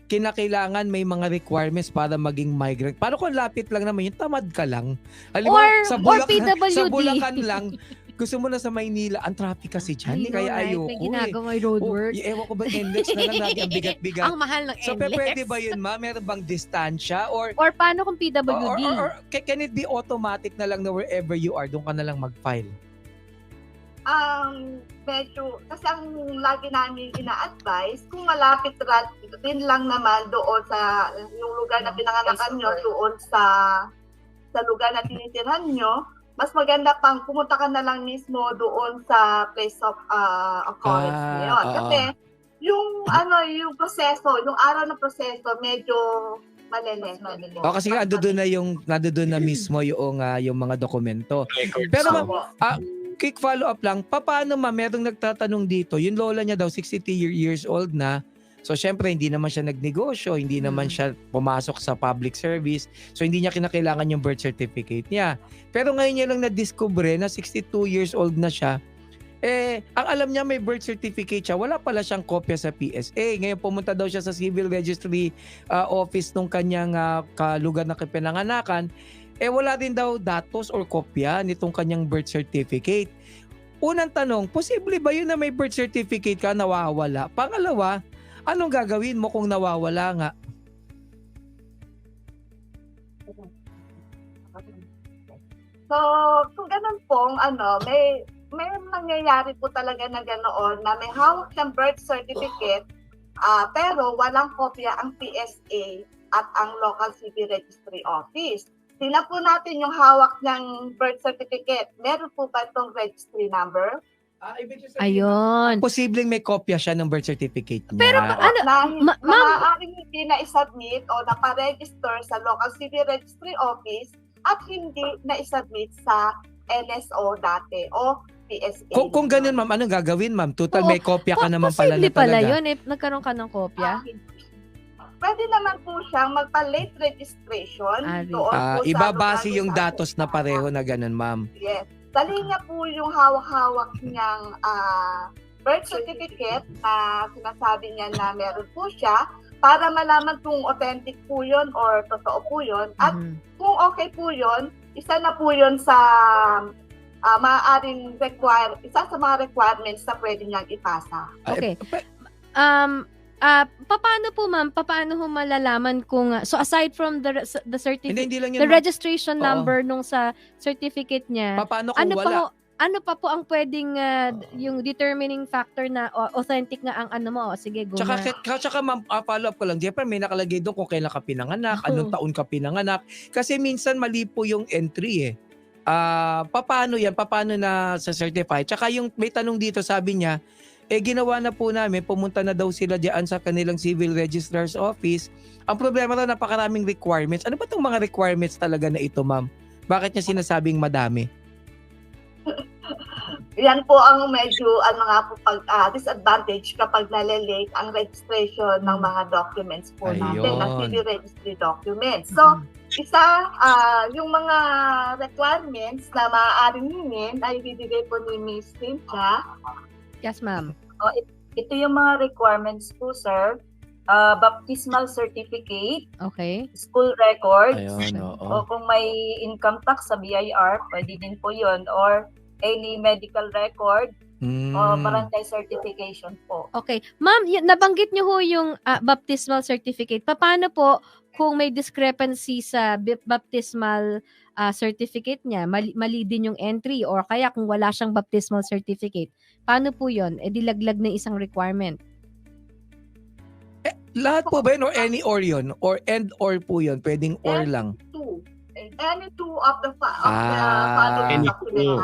kinakailangan may mga requirements para maging migrant? Paano kung lapit lang naman, yung tamad ka lang? Halimbawa, Or PWD. sa Bulacan lang, gusto mo na sa Maynila, ang traffic kasi dyan, I know, kaya right? ayoko May ginagawa yung roadwork. ewan ko ba, NLEX na lang lagi ang bigat-bigat. Ang mahal ng So, NLEX. pwede ba yun, ma? Meron bang distansya? Or Paano kung PWD? can it be automatic na lang na wherever you are, doon ka na lang mag-file? Medyo, kasi ang lagi namin ina-advise, kung malapit din lang naman doon sa yung lugar na pinanganakan nyo, doon sa lugar na tinitirhan nyo, mas maganda pang pumunta ka na lang mismo doon sa place of occurrence niyo. Kasi yung proseso, yung araw ng proseso, medyo malinis. O kasi nga nandoon na mismo yung mga dokumento. Pero ma'am, quick follow-up lang, paano merong nagtatanong dito, yung lola niya daw 63 years old na, so syempre hindi naman siya nagnegosyo, hindi naman siya pumasok sa public service, so hindi niya kinakailangan yung birth certificate niya. Pero ngayon niya lang na-discover na 62 years old na siya, ang alam niya may birth certificate siya, wala pala siyang kopya sa PSA. Ngayon pumunta daw siya sa civil registry office nung kanyang lugar na pinanganakan, wala din daw datos or kopya nitong kanyang birth certificate. Unang tanong, posible ba yun na may birth certificate ka nawawala? Pangalawa, anong gagawin mo kung nawawala nga? So, kung ganun pong may nangyayari po talaga na ganoon na may hawak siyang birth certificate pero walang kopya ang PSA at ang local civil registry office. Tingnan po natin yung hawak ng birth certificate. Meron po ba itong registry number? Ayun. Posibleng may kopya siya ng birth certificate niya. Pero Maaaring hindi na i-submit o naparegister sa local civil registry office at hindi na i-submit sa NSO dati o PSA. Kung ganun ma'am, anong gagawin ma'am? Total may kopya ka naman pala na Posible pala talaga. yun nagkaroon ka ng kopya. Pwede naman po siyang magpa-late registration. Doon po sa Ibabase lugar yung na- datos na pareho na ganun ma'am. Yes. Dali niya po yung hawak-hawak niyang birth certificate na sinasabi niya na meron po siya para malaman kung authentic po yun or totoo po yun. At kung okay po yun, isa na po yun sa maaaring isa sa mga requirements na pwede niyang ipasa. Okay. Paano po ma'am? Paano ho malalaman kung so aside from the certificate, Hindi lang yun. the ma'am. registration Oo. number nung sa certificate niya, Paano kung wala? ano pa po ang pwedeng yung determining factor na authentic nga ang ano mo? Sige, go na. Tsaka ma'am, follow up ko lang. Siyempre may nakalagay doon kung kailan ka pinanganak, anong taon ka pinanganak. Kasi minsan mali po yung entry eh. Paano yan? Paano na sa certify? Tsaka yung may tanong dito, sabi niya, ginawa na po namin, pumunta na daw sila diyan sa kanilang civil registrar's office. Ang problema raw, napakaraming requirements. Ano ba itong mga requirements talaga na ito, ma'am? Bakit niya sinasabing madami? Yan po ang medyo disadvantage kapag nalilate ang registration ng mga documents po natin, Ayun. ng civil registry documents. So, yung mga requirements na maaaring hingin ay bibigay po ni Ms. Cynthia. Yes, ma'am. Ito yung mga requirements po, sir. Baptismal certificate, Okay. school records, Ayun, oo. o kung may income tax sa BIR, pwede din po yun, or any medical record, o barangay certification po. Okay. Ma'am, nabanggit niyo ho yung baptismal certificate. Paano po kung may discrepancy sa baptismal certificate niya? Mali din yung entry or kaya kung wala siyang baptismal certificate. Paano po yun? Dilaglag na isang requirement. Lahat po ba yun or any or yun? Or and or po yun? Pwedeng or lang? Any two of the following Any documents. two.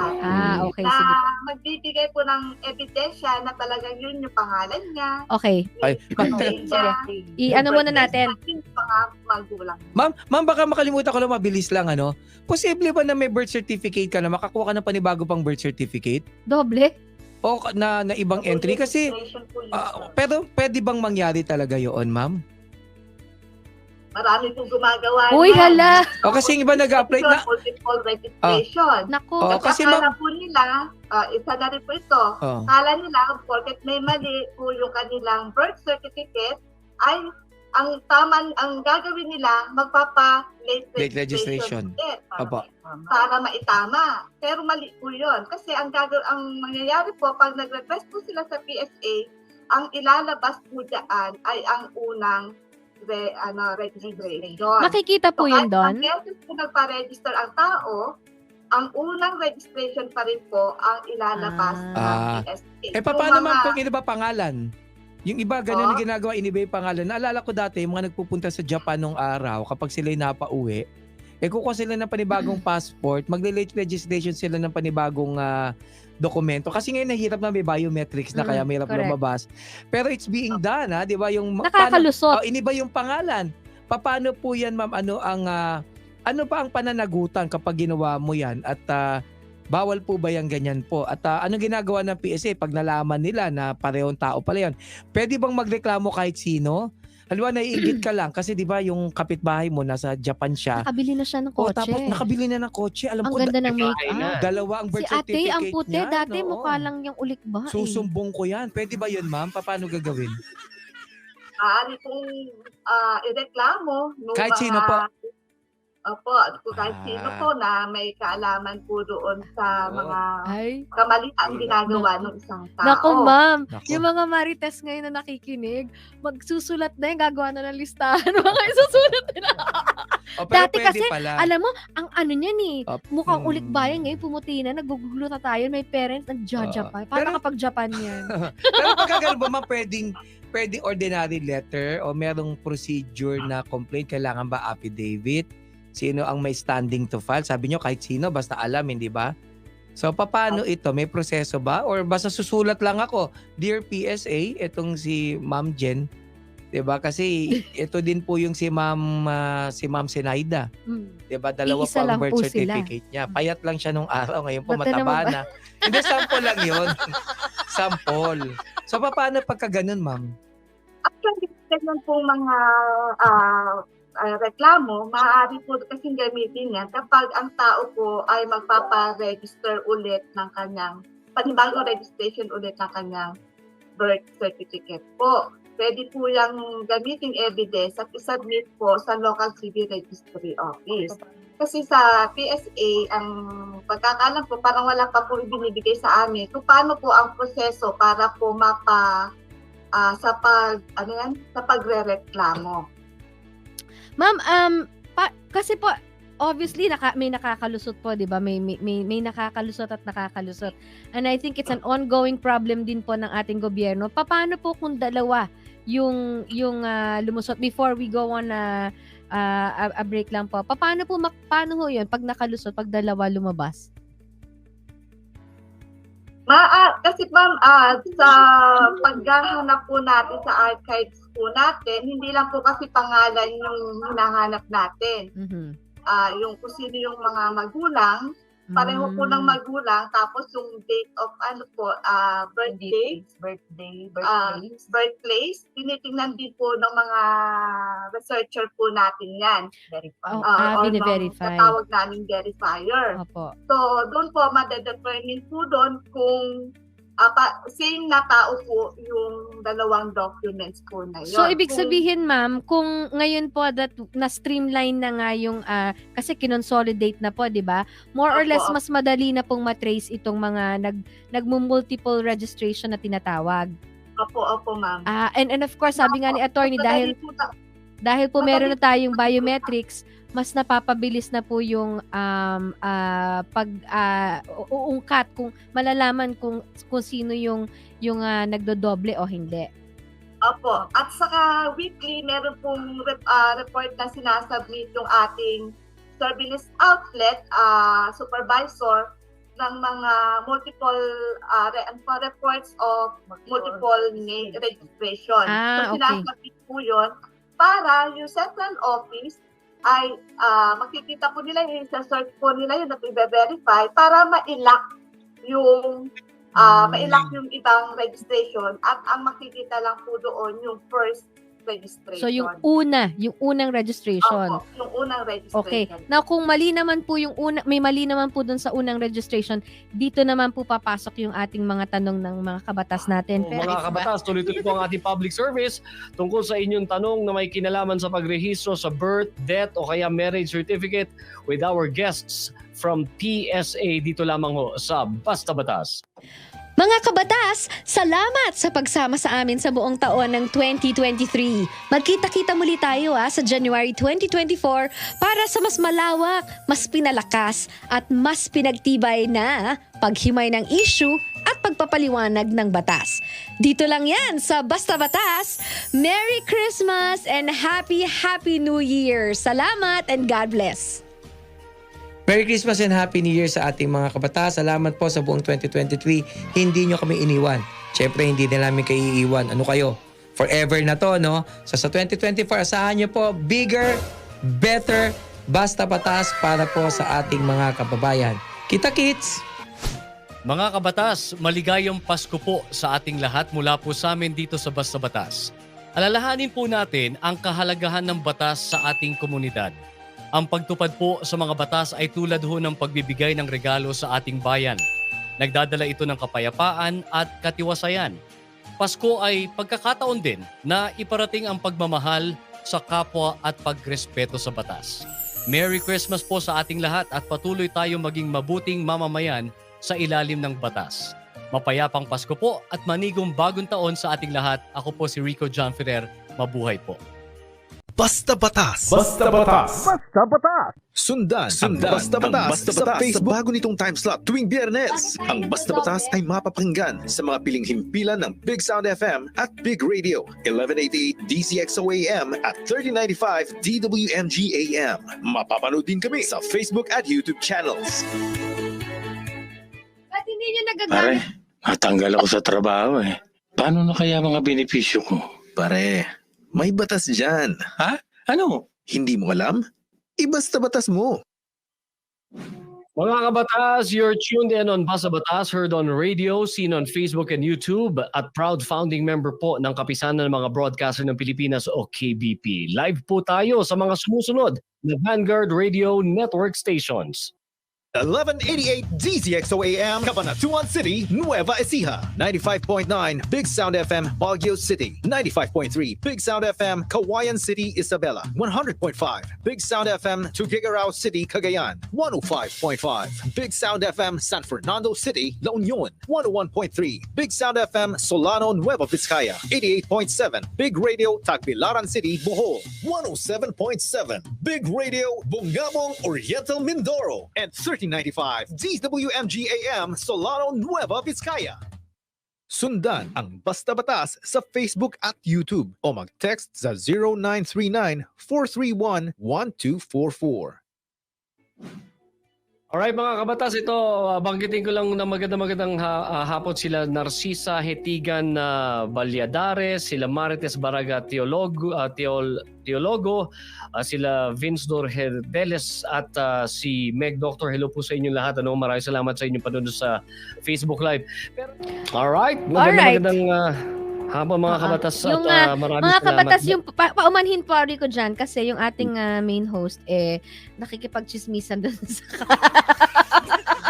Okay. Na Sige. magbibigay po ng ebidensya na talagang yun yung pangalan niya. Okay. Ay, yung age niya, I-ano muna natin. yung mga magulang. Ma'am, baka makalimutan ko lang, mabilis lang, ano? Posible ba na may birth certificate ka na makakuha ka ng panibago pang birth certificate? Doble? O na ibang entry? Kasi, Registration po yun, sir. pero pwede bang mangyari talaga yun, ma'am? Marami pong gumagawa Uy, yan. hala! O kasi yung iba nag-apply na, Multiple registration. Naku. Oh, Kasi kasi ma'am, po nila, isa na rin po ito, oh, kala nila, porket may mali po yung kanilang birth certificate, ay ang gagawin nila, magpapa-late Late registration. ulit Opo. para maitama. Pero mali po yun. Kasi ang mangyayari po, pag nag-request po sila sa PSA, ang ilalabas po dyan ay ang unang registration. Makikita po yun doon? Ang beses po nagpa-register ang tao, ang unang registration pa rin po ang ilalabas Ah. ng PSA. paano Yung ma'am kung iba pangalan? Yung iba, ganun yung ginagawa, iniba yung pangalan. Naalala ko dati, yung mga nagpupunta sa Japan nung araw, kapag sila'y napauwi, kukuha sila ng panibagong passport, magle-late registration sila ng panibagong dokumento. Kasi ngayon nahirap na may biometrics na kaya mahirap correct. lumabas. Pero it's being done, di ba? Yung, Nakakalusot. iniba yung pangalan. Paano po yan, ma'am? Ano pa ang pananagutan kapag ginawa mo yan? At bawal po ba yung ganyan po? At anong ginagawa ng PSA pag nalaman nila na parehong tao pala yan? Pwede bang magreklamo kahit sino? Halimbawa, naiingit ka lang kasi di ba yung kapitbahay mo nasa Japan siya. Nakabili na siya ng O kotse. tapos nakabili na ng kotse. Alam Ang ko, ganda ng bahay na. make-up. dalawa ang Si birth ate, certificate ang puti. niya. Dati Oo. mukha lang yung ulikba. Susumbong ko yan. Pwede ba yun, ma'am? Paano gagawin? maaari pong ireklamo nung Kahit sino po? Opo, kahit sino po na may kaalaman po doon sa Oo. mga Ay. kamaliang ginagawa ng isang tao. Naku, ma'am. Nako. Yung mga marites ngayon na nakikinig, magsusulat na yung gagawa na ng listahan. Mga isusulat na. O, pero Dati pwede kasi, pala. Alam mo, ang ano niyan eh, mukhang Mm. ulikbayan ngayon, pumuti na, nagugulo na tayo, may parents, nag-Japan. Paano Pero- kapag Japan yan? Pero pagkagano ba, ma'am, pwedeng ordinary letter o merong procedure na complaint? Kailangan ba affidavit? Sino ang may standing to file? Sabi nyo kahit sino, basta alam, hindi ba? So, paano ito? May proseso ba? Or basta susulat lang ako, Dear PSA, itong si Ma'am Jen, 'di ba? Kasi ito din po yung si Ma'am Sinaida, Mm. 'di ba? Dalawa Iisa po lang ang birth po sila. certificate niya. Payat lang siya nung araw, ngayon po Ba't na mataba naman na. Hindi, sample lang 'yon. Sample. So, paano pagka ganun, ma'am? Actually, ganyan pong mga reklamo, maaari po kasing gamitin yan kapag ang tao po ay magpapa-register ulit ng kanyang, panibagong registration ulit ng kanyang birth certificate po. Pwede po yung gamitin evidence at isubmit po sa local civil registry office. Kasi sa PSA, ang pagkakalam po, parang wala pa po binibigay sa amin kung paano po ang proseso para po sa pagrereklamo. Ma'am, kasi po, obviously, may nakakalusot po, di ba? May nakakalusot at nakakalusot. And I think it's an ongoing problem din po ng ating gobyerno. Paano po kung dalawa yung lumusot before we go on a break lang po? Paano ho yun pag nakalusot, pag dalawa lumabas? Kasi ma'am, sa paghahanap po natin sa archives po natin, hindi lang po kasi pangalan yung hinahanap natin. Mhm. Yung kung sino yung mga magulang, pareho po ng magulang, tapos yung date of birthday, birthplace, tinitingnan din po ng mga researcher po natin yan. bine-verify. Tatawag namin verifier. Opo. So, doon po, madedetermine po doon kung same na tao po yung dalawang documents po na yun. So, ibig sabihin, ma'am, kung ngayon po that na-streamline na nga yung, kasi kinonsolidate na po, di ba? More or Opo, less, opo. mas madali na pong matrace itong mga nag-multiple registration na tinatawag. Opo, ma'am. And of course, sabi nga ni attorney, dahil po meron na tayong biometrics, mas napapabilis na po yung uungkat, kung malalaman kung sino yung nagdodoble o hindi. Opo. At saka weekly, meron pong report na sinasubmit yung ating surveillance outlet, supervisor, ng mga multiple reports of multiple registration. So, Okay. sinasubmit po yun para yung central office ay makikita po nila yun, sa-search po nila yun at i-verify para ma-lock yung ma-lock yung ibang registration at ang makikita lang po doon yung first registration. So yung unang registration. Opo, yung unang registration. Okay. Now kung mali naman po yung may mali naman po dun sa unang registration, dito naman po papasok yung ating mga tanong ng mga kabatas natin. Oh, mga kabatas, tuloy-tuloy po ang ating public service tungkol sa inyong tanong na may kinalaman sa pagrehistro sa birth, death o kaya marriage certificate with our guests from PSA dito lamang ho sa Basta Batas. Mga kabatas, salamat sa pagsama sa amin sa buong taon ng 2023. Magkita-kita muli tayo sa January 2024 para sa mas malawak, mas pinalakas at mas pinagtibay na paghimay ng issue at pagpapaliwanag ng batas. Dito lang yan sa Basta Batas. Merry Christmas and Happy New Year! Salamat and God bless! Merry Christmas and Happy New Year sa ating mga kabatas. Salamat po sa buong 2023. Hindi nyo kami iniwan. Siyempre, hindi na namin kayo iiwan. Ano kayo? Forever na to, no? So sa 2024, asahan nyo po bigger, better, Basta Batas para po sa ating mga kababayan. Kita-kits! Mga kabatas, maligayang Pasko po sa ating lahat mula po sa amin dito sa Basta Batas. Alalahanin po natin ang kahalagahan ng batas sa ating komunidad. Ang pagtupad po sa mga batas ay tulad ho ng pagbibigay ng regalo sa ating bayan. Nagdadala ito ng kapayapaan at katiwasayan. Pasko ay pagkakataon din na iparating ang pagmamahal sa kapwa at pagrespeto sa batas. Merry Christmas po sa ating lahat at patuloy tayong maging mabuting mamamayan sa ilalim ng batas. Mapayapang Pasko po at manigong bagong taon sa ating lahat. Ako po si Rico John Ferrer. Mabuhay po. Basta Batas. Basta Batas. Basta Batas. Sundan ang Basta Batas sa Facebook. Bago nitong time slot tuwing Biyernes. Ang Basta Batas ay mapapakinggan sa mga piling himpilan ng Big Sound FM at Big Radio, 1188 DCXO AM at 3095 DWMG AM. Mapapanood din kami sa Facebook at YouTube channels. Ba't hindi nyo Pare, nagagamit? matanggal ako sa trabaho eh. Paano na kaya mga benepisyo ko? Pare, may batas dyan. Ha? Ano? Hindi mo alam? Ibasta batas mo. Mga kabatas, you're tuned in on Basta Batas, heard on radio, seen on Facebook and YouTube, at proud founding member po ng Kapisanan ng mga Broadcaster ng Pilipinas o KBP. Live po tayo sa mga sumusunod na Vanguard Radio Network stations. 1188 DZXO AM, Cabanatuan City, Nueva Ecija. 95.9 Big Sound FM, Baguio City. 95.3 Big Sound FM, Kawayan City, Isabela. 100.5 Big Sound FM, Tuguegarao City, Cagayan. 105.5 Big Sound FM, San Fernando City, La Union. 101.3 Big Sound FM, Solano, Nueva Vizcaya. 88.7 Big Radio, Tagbilaran City, Bohol. 107.7 Big Radio, Bungabong, Oriental, Mindoro. And 1395 DWMG AM, Solano, Nueva Vizcaya. Sundan ang Basta Batas sa Facebook at YouTube o mag-text sa 0939-431-1244. Alright mga kabatas, ito banggitin ko lang na magandang hapon sila Narcisa Hetigan Balyadares, sila Marites Baraga Teologo, sila Vince Dorhedeles at si Meg Doctor. Hello po sa inyong lahat. Maraming salamat sa inyong panonood sa Facebook Live. Alright, magandang hapon mga kabatas Yung, at maraming mga salamat. kabatas, yung paumanhin po ko dyan kasi yung ating main host nakikipagchismisan doon sa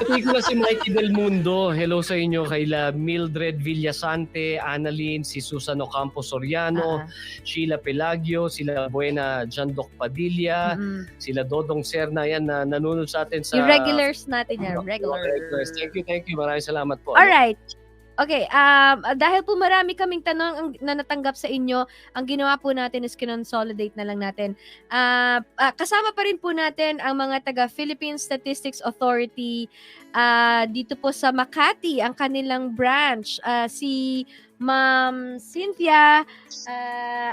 Pati ko na si Mikey Del Mundo. Hello sa inyo kay Mildred Villasante, Annalyn, si Susan Ocampo Soriano, Sheila Pelagio, sila Buena Jandoc Padilla, sila Dodong Serna, yan na nanonood sa atin sa... yung regulars natin yan. Regulars. Thank you. Maraming salamat po. Alright. Okay, dahil po marami kaming tanong na natanggap sa inyo, ang ginawa po natin is kinonsolidate na lang natin. Kasama pa rin po natin ang mga taga Philippine Statistics Authority dito po sa Makati, ang kanilang branch. Si Ma'am Cynthia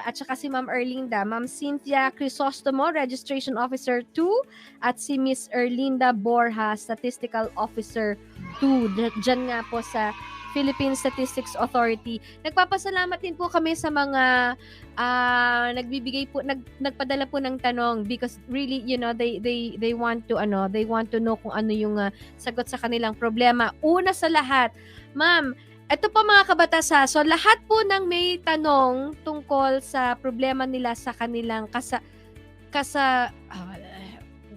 at saka si Ma'am Erlinda. Ma'am Cynthia Crisostomo, Registration Officer 2, at si Miss Erlinda Borja, Statistical Officer 2. Diyan nga po sa Philippine Statistics Authority. Nagpapasalamat din po kami sa mga nagbibigay po, nagpadala po ng tanong because really, they want to know kung ano yung sagot sa kanilang problema. Una sa lahat, ma'am, Ito po mga kabatasa, so lahat po ng may tanong tungkol sa problema nila sa kanilang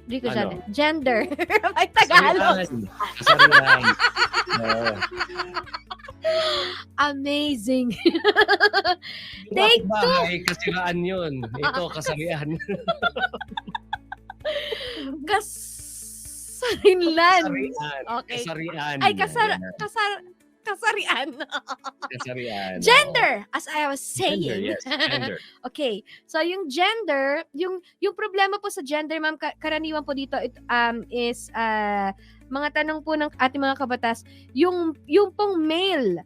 Rico Ano? dyan, gender. Ay, Tagalog. Kasarian. Oo. Amazing. Take bahay, kasiraan yun. Ito, kasarian. Kasarinlan. Kasarian. Okay. Kasarian. Ay, kasarian. Kasarian. Gender, as I was saying. Gender, yes. Gender. Okay. So yung gender, yung problema po sa gender, ma'am, karaniwan po dito is mga tanong po ng ating mga kabatas, yung pong male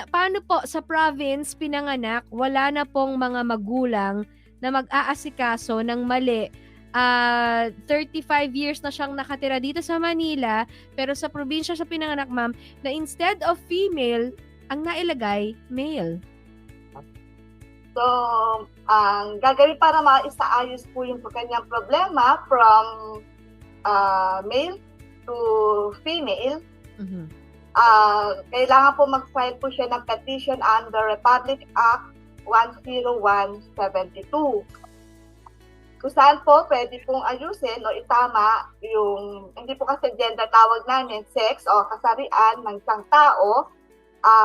paano po sa province pinanganak, wala na pong mga magulang na mag-aasikaso ng mali. 35 years na siyang nakatira dito sa Manila, pero sa probinsya siya pinanganak, ma'am, na instead of female, ang nailagay, male. So, ang gagawin para maisaayos po yung kanyang problema from male to female, kailangan po mag-file po siya ng petition under Republic Act 10172. Kung saan po pwede pong ayusin o itama yung, hindi po kasi gender tawag namin, sex o kasarian ng isang tao.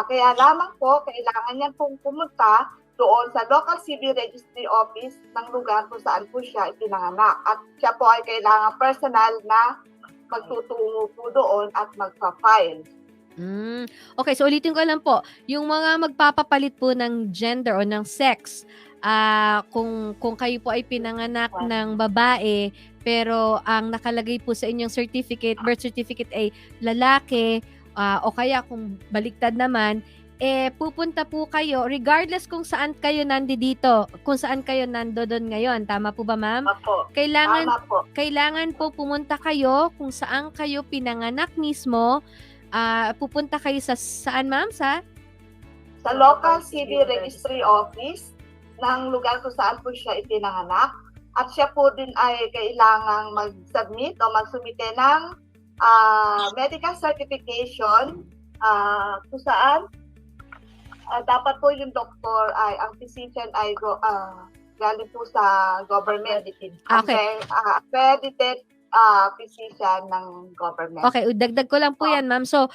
Kaya lamang po, kailangan niyan pong pumunta doon sa local civil registry office ng lugar kung saan po siya ipinanganak. At siya po ay kailangan personal na magtutungo po doon at magpa-file. Okay, so ulitin ko lang po, yung mga magpapapalit po ng gender o ng sex, kung kayo po ay pinanganak ng babae, pero ang nakalagay po sa inyong birth certificate ay lalaki, o kaya kung baliktad naman, pupunta po kayo, regardless kung saan kayo nandito, kung saan kayo nandoon ngayon. Tama po ba, ma'am? Opo. Kailangan po pumunta kayo kung saan kayo pinanganak mismo. Pupunta kayo saan, ma'am? Sa local civil registry office ng lugar kung saan po siya ipinanganak. At siya po din ay kailangang mag-submit o magsumite ng medical certification kung saan dapat po yung doktor ay, ang physician ay galing po sa government. Okay. Accredited physician ng government. Okay, dagdag ko lang po yan, ma'am. So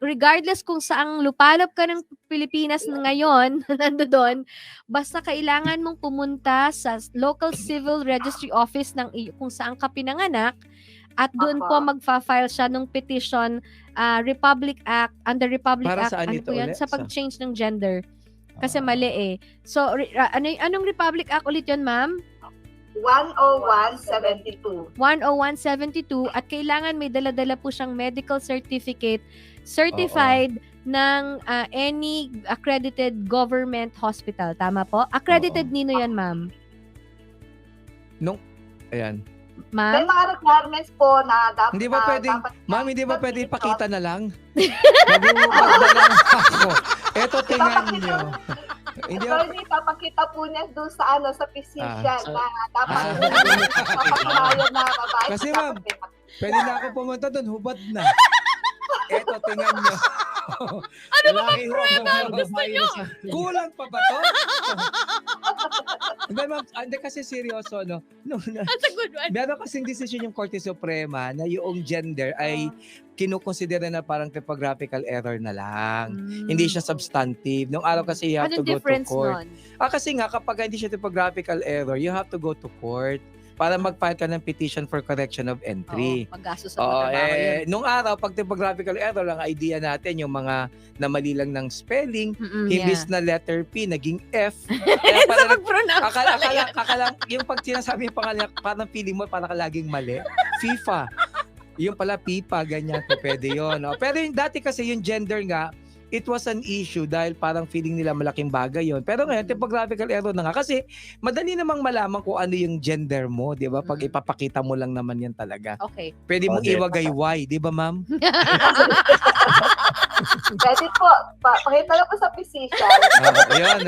regardless kung saang lupalop ka ng Pilipinas ngayon, nandoon, basta kailangan mong pumunta sa local civil registry office ng kung saan ka pinanganak, at doon po magfa-file siya ng petition, Republic Act, under Republic Para Act, saan ano ito po yan? ulit? Sa pag-change ng gender. Kasi mali eh. So, anong Republic Act ulit yun, ma'am? 10172. 10172, at kailangan may dala-dala po siyang medical certificate certified ng any accredited government hospital. Tama po? Accredited nino yan, ma'am? Ayan. Ma'am? May mga requirements po na dapat. Hindi ba pwedeng, ma'am, hindi ba pwede ipakita na lang? Magbubukas na lang ako. Eto, tingnan nyo. Hindi Pero hindi papakita po niya doon sa sa physician na dapat papakinayan na babae. Kasi, ma'am, pwede na ako pumunta doon, hubad na. Eto, tingnan nyo. Ano ba bang prueba ang gusto nyo? Kulang pa ba to? Hindi, ma'am, hindi kasi seryoso, no? That's a good one. Meron kasing decision yung Korte Suprema na yung gender ay kinukonsidera na parang typographical error na lang. Hindi siya substantive. Nung araw kasi you have to go to court. Kasi nga, kapag hindi siya typographical error, you have to go to court para mag-file ka ng petition for correction of entry. Paggasto sa pagtrabaho yun. Nung araw, pag typographical error, ang idea natin, yung mga namali lang ng spelling, imbis na letter P, naging F. Sa pag-pronounce akala, yung pag sinasabi yung pangalan, parang feeling mo, parang laging mali. FIFA. Yung pala pipa, ganyan po, pwede yun. No? Pero yung dati kasi yung gender nga, it was an issue dahil parang feeling nila malaking bagay yon. Pero ngayon, typographical error na nga. Kasi madali namang malaman kung ano yung gender mo, di ba? Pag ipapakita mo lang naman yan talaga. Okay. Pwede mong iwagayway, di ba, ma'am? Pwede po. Pakita lang po sa physician. Ayan.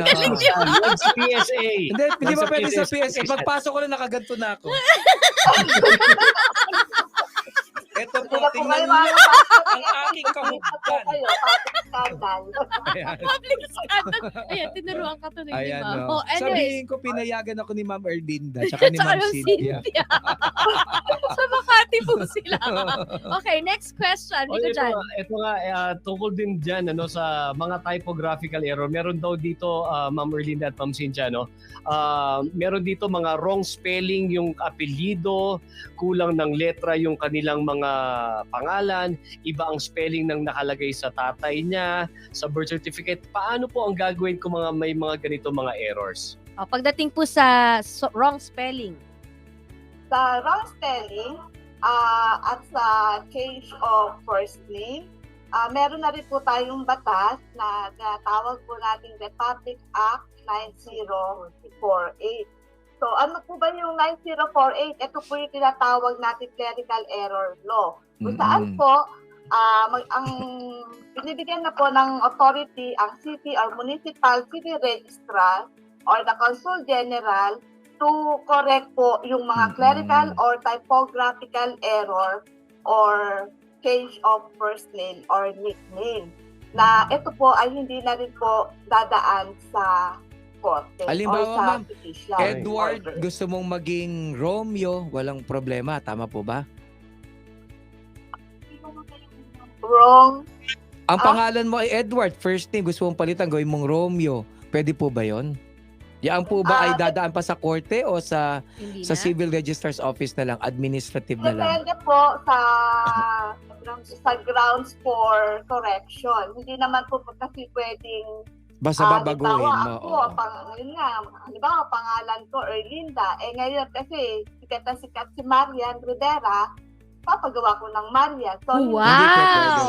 Sa PSA. Hindi ba pwede sa PSA? Pagpasok ko na nakaganto na ako. Ito po, Hindi na po tingnan kayo niyo makakapasok. ang aking Hindi kahugdan. po kayo, public scandal. Ayan. Public scandal. Ayan, tinuruan ka tuloy ni Ayan, Ma'am. no. Oh, anyways, Sabihin ko, pinayagan ako ni Ma'am Erlinda tsaka ni Ma'am yung Cynthia. Sa Makati po sila. Okay, next question. Oh, Rico Jan. ito nga, tungkol din dyan sa mga typographical error. Meron daw dito, Ma'am Erlinda at Ma'am Cynthia, meron dito mga wrong spelling yung apelyido, kulang ng letra yung kanilang mga pangalan, iba ang spelling ng nakalagay sa tatay niya, sa birth certificate. Paano po ang gagawin kung may mga ganito mga errors? Pagdating po sa wrong spelling. Sa wrong spelling at sa change of first name, meron na rin po tayong batas na tawag po nating Republic Act 9048. So ano po ba yung 9048? Ito po yung tinatawag natin clerical error law. Kung saan po, ang binibigyan na po ng authority ang city or municipal city registrar or the consul general to correct po yung mga clerical or typographical error or change of first name or nickname. Na ito po ay hindi na rin po dadaan sa korte Halimbawa, or sa Ma'am, judicial Edward, order. gusto mong maging Romeo, walang problema. Tama po ba? Wrong. Ang pangalan mo ay Edward, first name, gusto mong palitan, gawin mong Romeo. Pwede po ba yon? Yan po ba ay dadaan pa sa korte o sa Hindi sa na. civil registrar's office na lang, administrative na lang? Depende po sa grounds for correction. Hindi naman po kasi pwedeng Basta babaguhin mo. halimbawa ako, yun nga, halimbawa pangalan ko Erlinda, ngayon kasi sikat na sikat si Marian Rivera, papagawa ko ng Marian. So, Hindi po Wow! pwede.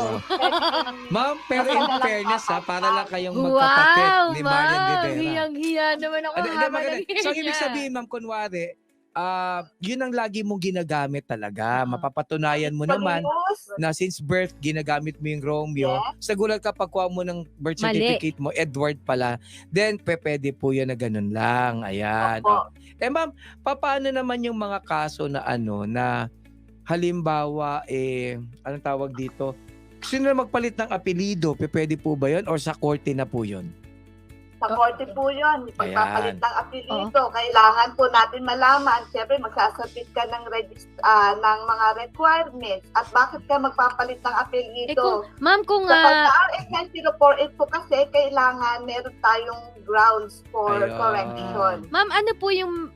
Ma'am, pero in fairness para lang kayong Wow, magkapatid ni Marian ma'am! Rivera. Hiyang-hiya naman ako. Hindi, habang maganda. So, ang ibig nangyayari. sabihin, ma'am, kunwari, yun ang lagi mong ginagamit talaga. Mapapatunayan mo naman na since birth, ginagamit mo yung Romeo. Sa gulat kapag kuha mo ng birth Mali. certificate mo, Edward pala, then pwede po yun na ganun lang. Ayan. Opo. Ma'am, paano naman yung mga kaso na na halimbawa, anong tawag dito? Sino na magpalit ng apelido? Pwede po ba yun? Or sa korte na po yun? Sa korte po yun, pagpapalit Ayan. ng apelido, kailangan po natin malaman, siyempre magsasabit ka ng ng mga requirements at bakit ka magpapalit ng apelido. Ma'am, kung Sa pagka-RS 9048 po kasi, kailangan meron tayong grounds for Ayun. correction. ma'am, ano po yung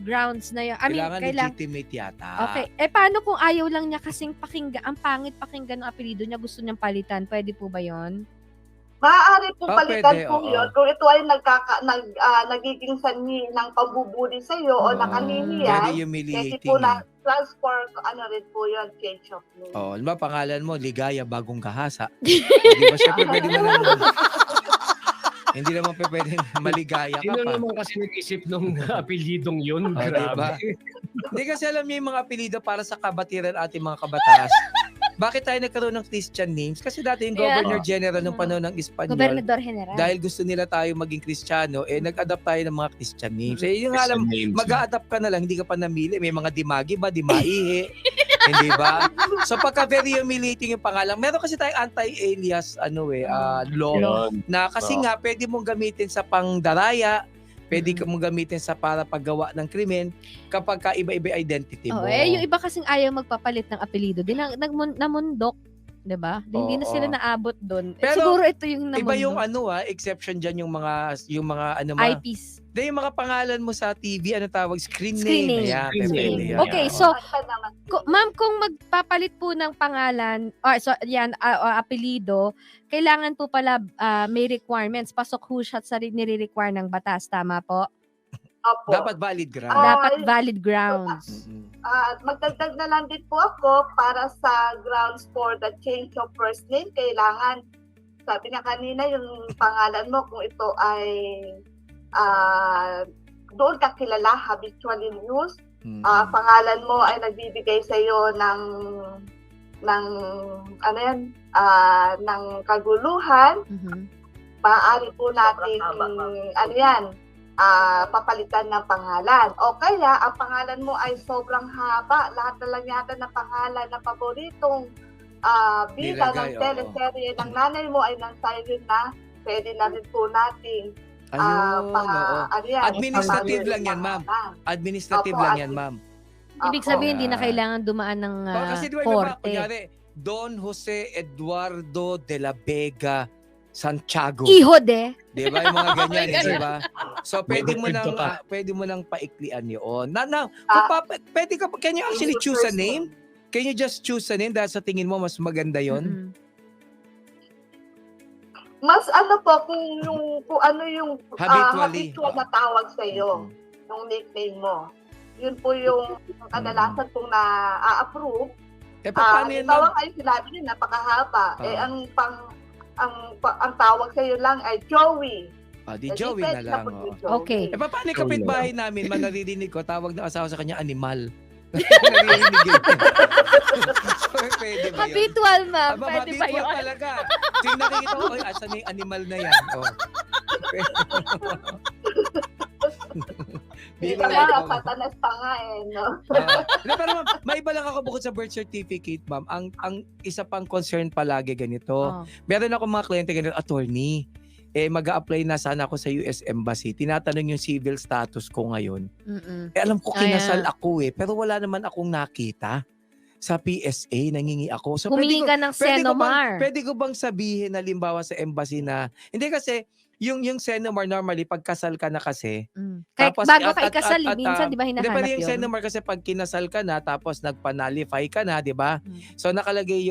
grounds na yun? I mean, Kailangan legitimate yata. Okay. Paano kung ayaw lang niya kasing pakinggan, ang pangit pakinggan ng apelido niya, gusto niyang palitan? Pwede po ba yon? Maaari po palitan pwede, po oo. yun kung ito ay nagiging sanhi ng pambubuli sa iyo o nakanihiyan. Very Kasi humiliating. po na transfer, rin po yun, change of name. Diba pangalan mo, Ligaya Bagong Kahasa. Di ba syempre pwede mo naman. Hindi naman pwede maligaya ka Sino pa. naman kasi nag-isip nung apelyidong yun? Diba? Grabe. Hindi kasi alam niyo yung mga apelido para sa kabatiran ating mga kabatas. Bakit tayo nagkaroon ng Christian names? Kasi dati yung Yeah. Governor General nung panahon ng Espanyol, Gobernador General. dahil gusto nila tayo maging Kristiyano, nag-adapt tayo ng mga Christian names. Yung alam, Names. mag-a-adapt ka na lang, hindi ka pa namili. May mga Dimagi ba, Dimaihe, hindi ba? So pagka very humiliating yung pangalan, meron kasi tayong anti-alias law Yun. na kasi nga pwede mong gamitin sa pangdaraya, pwede mong gamitin sa para paggawa ng krimen kapag ka iba-iba identity mo. yung iba kasing ayaw magpapalit ng apelido. Namundok, 'di ba? Hindi na Oo. sila naabot doon. Pero, Siguro ito yung namundok. Iba yung exception diyan yung mga eyepiece. Yung mga pangalan mo sa TV, tawag? Screen Screen name. name. Ayan, Screen pwede name. yan. Okay, Oo. so Basta naman. ma'am, kung magpapalit po ng pangalan, apelido, kailangan po pala may requirements. Pasok ho siya sa nire-require ng batas. Tama po? Opo. Dapat valid ground. Dapat valid grounds. Mm-mm. Magdagdag na lang din po ako para sa grounds for the change of first name. Kailangan, sabi nga kanina, yung pangalan mo, kung ito ay doon ka kilala, habitually used, Mm-mm. pangalan mo ay nagbibigay sa iyo ng ng kaguluhan, Mhm. maaari po natin papalitan ng pangalan. O kaya, ang pangalan mo ay sobrang haba. Lahat na lang yata ng pangalan na paboritong bida ng Nilagay, oo. teleserye ng nanay mo ay nang silent na, pwede na rin po natin Ayun, oo. Administrative lang yan, ma'am. Administrative Opo, lang yan, ma'am. Ibig sabihin, hindi na kailangan dumaan ng Kasi di ba, iba, korte. kunyari, Don Jose Eduardo de la Vega Santiago. Iho de. Di ba? Yung mga ganyan, May di ba? So, pwede mo May nang, kwento pa. pwede mo nang paiklian yun. Now, Ah, pwede ka, can you actually choose a name? Can you just choose a name dahil sa tingin mo mas maganda yon? Mm-mm. Mas ano po, kung ano yung Habitually. habitual na tawag sa iyo, yung nickname mo. Yun po yung kadalasan kong na-approve. Eh, paano yun, Tawag ma'am? kayo sinabi niyo, napakahaba. Ah. Ang tawag sa iyo lang ay Joey. Di Joey na lang. Oh. Okay. Eh, paano yung kapitbahay namin, manaririnig ko, tawag ng asawa sa kanya, animal. Naririnig yun. So, pwede ba yun? Habitual, ma'am. Aba, Pwede ba habitual yun? talaga. Yung nakikita ko, oy, asan na yung animal na yan? Oh. Hindi Biro pa lang nga, ako. satanas pa nga no? Pero ma'am, may iba lang ako bukod sa birth certificate, ma'am. Ang isa pang concern palagi ganito. Oh. Meron ako mga kliyente ganito, attorney. Mag-a-apply na sana ako sa US Embassy. Tinatanong yung civil status ko ngayon. Mm-mm. Alam ko kinasal Ayan. ako pero wala naman akong nakita sa PSA, nangingi ako. So Humingi ka ng Senomar. Pwede ko bang sabihin halimbawa sa embassy na, hindi kasi, yung Senomar normally, pagkasal ka na kasi, Kahit tapos bago at- ka at- ikasal, at- minsan di ba hindi, hinahanap pero yung yun? Senomar kasi pag kinasal ka na, tapos nagpanalify ka na, di ba? So nakalagay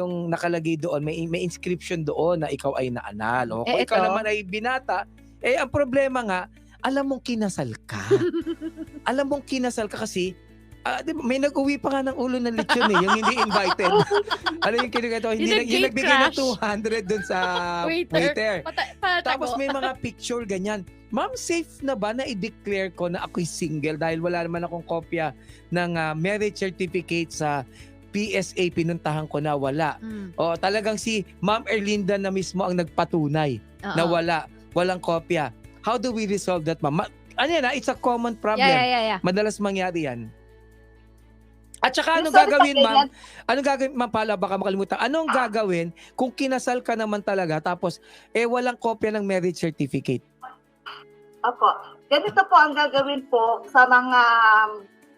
doon, may inscription doon na ikaw ay naanal. O kung ikaw ito? naman ay binata, ang problema nga, alam mong kinasal ka. Alam mong kinasal ka kasi, di ba, may nag-uwi pa nga ng ulo ng lechon yung hindi invited. Ano yung kinukwento? Yung nagbigay ng 200 dun sa waiter. Tapos may mga picture ganyan. Ma'am, safe na ba na i-declare ko na ako'y single dahil wala naman akong kopya ng marriage certificate sa PSA, pinuntahan ko na wala. O talagang si Ma'am Erlinda na mismo ang nagpatunay na walang kopya. How do we resolve that, ma'am? Ano yan, it's a common problem. Yeah. Madalas mangyari yan. At saka anong Sorry, gagawin, Pag- ma'am? Anong gagawin, ma'am, pala baka makalimutan. Anong gagawin kung kinasal ka naman talaga tapos walang kopya ng marriage certificate? Opo. Ganito po ang gagawin po sa mga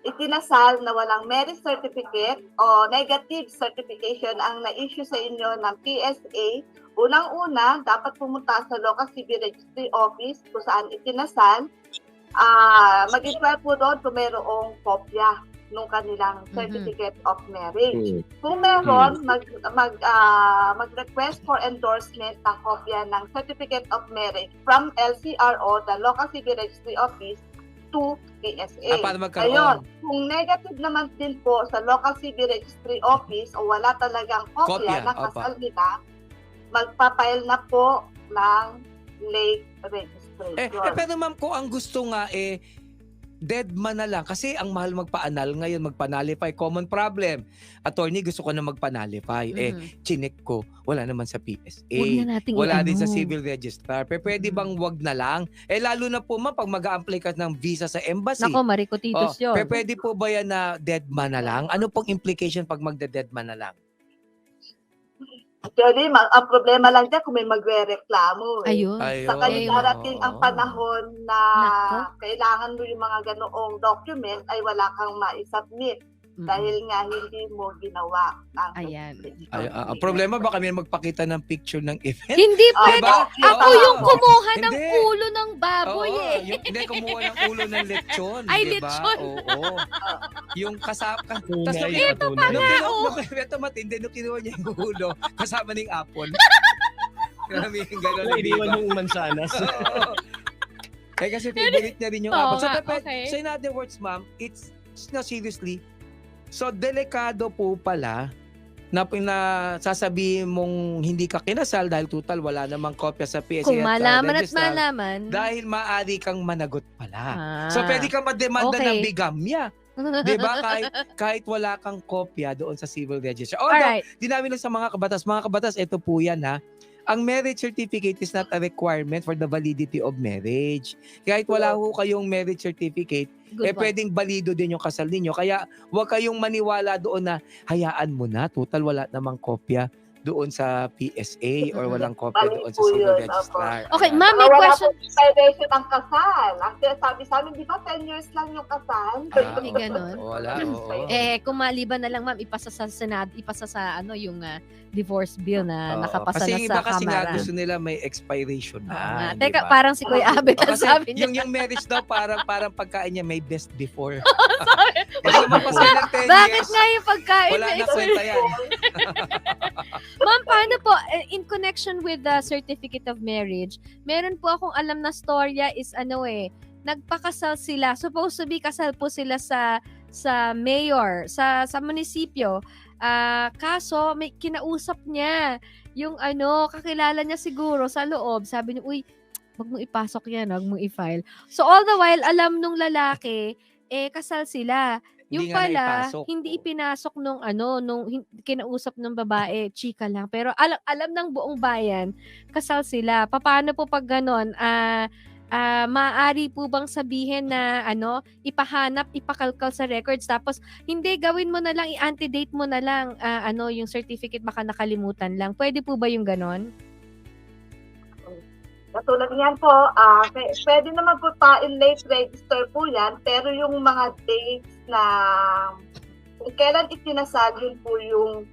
itinasal na walang marriage certificate o negative certification ang na-issue sa inyo ng PSA. Unang-una, dapat pumunta sa local civil registry office kung saan itinasal. Mag-inquire po doon kung mayroong kopya ng kanilang certificate of marriage. Kung meron, mag-request for endorsement ng kopya ng certificate of marriage from LCRO, the local civil registry office, to PSA. Para magkaroon. Ayun, kung negative naman din po sa local civil registry office o wala talagang kopya ng kasal nila, magpapile na po ng late registration. Pero ma'am, kung ang gusto nga dead man na lang kasi ang mahal magpa-anal ngayon, magpanalify, common problem. Attorney, gusto ko na magpanalify. Chinek ko, wala naman sa PSA. Huwag na nating Wala din i-ano. sa civil registrar. Pero pwede bang wag na lang? Lalo na po ma'am, pag mag-a-apply ka ng visa sa embassy. Nako, marikotitos yun. Pero pwede po ba yan na dead man na lang? Ano pong implication pag magde-dead man na lang? Actually, ang problema lang dyan kung may magre-reklamo. Ayun. Saka Ayun. darating ang panahon na Nako. kailangan mo yung mga ganoong document ay wala kang ma-submit dahil nga hindi mo ginawa ang Ayan. Ang problema baka may magpakita ng picture ng event. Hindi pwede. Diba? Ako Oo. yung kumuha ng Hindi. ulo ng baboy Hindi, kumuha ng ulo ng lechon. Ay, diba? lechon. Oo. Yung kasama. Tunay, Tapos ito pa ito matindi, nung kinuha niya yung ulo, kasama ng apple. Grabe yung gano'n. Iniwan yung mansanas. Oo. Kasi favorite niya rin yung Oo apple. So, nga, okay. so in other words, ma'am, it's no, seriously. So, delikado po pala na sasabihin mong hindi ka kinasal dahil total wala namang kopya sa PSA Kung malaman at registrar, malaman. dahil maaari kang managot pala. Ah. So, pwede kang mademanda Okay. ng bigamya. Diba? Kahit wala kang kopya doon sa civil register. Although, Alright. di namin lang sa mga kabatas. Mga kabatas, ito po yan ha. ang marriage certificate is not a requirement for the validity of marriage. Kahit wala ho kayong marriage certificate, Good one. pwedeng balido din yung kasal ninyo. Kaya huwag kayong maniwala doon na hayaan mo na, total wala namang kopya doon sa PSA or walang kopya Bali doon sa po civil yun, registrar. Okay, Ayan. ma'am, may Wala question. po expiration ang kasal. Ang sinasabi sa amin, di ba 10 years lang yung kasal? May ganon. Wala, oo. Kung maliban na lang, ma'am, ipasa sa Senado, ipasa sa yung divorce bill na Oo. nakapasa Kasi na yung sa iba kasi nga Kamara. gusto nila may expiration Oo nga. na. di Teka, ba? parang si Kuya Abet O, ang kasi sabi niya. yung marriage daw parang pagkain niya may best before. Kasi mapasa ng 10 Bakit years, nga yung pagkain wala na na kwenta yan. Ma'am, paano po, in connection with the certificate of marriage, meron po akong alam na storya is nagpakasal sila. Supposed to be kasal po sila sa mayor, sa munisipyo. Kaso, may kinausap niya yung kakilala niya siguro sa loob. Sabi niya, uy, wag mong ipasok yan, wag mong i-file. So, all the while, alam nung lalaki, kasal sila. Yung Hindi nga pala, naipasok. hindi ipinasok nung kinausap ng babae, chika lang. Pero alam ng buong bayan, kasal sila. Paano po pag ganon? Maaari po bang sabihin na ipahanap, ipakalkal sa records, tapos hindi, gawin mo na lang, i-antedate mo na lang yung certificate, baka nakalimutan lang. Pwede po ba yung ganon? Katulad niyan po, pwede naman po pa-late register po yan, pero yung mga dates na kung kailan ikinasal, yun po yung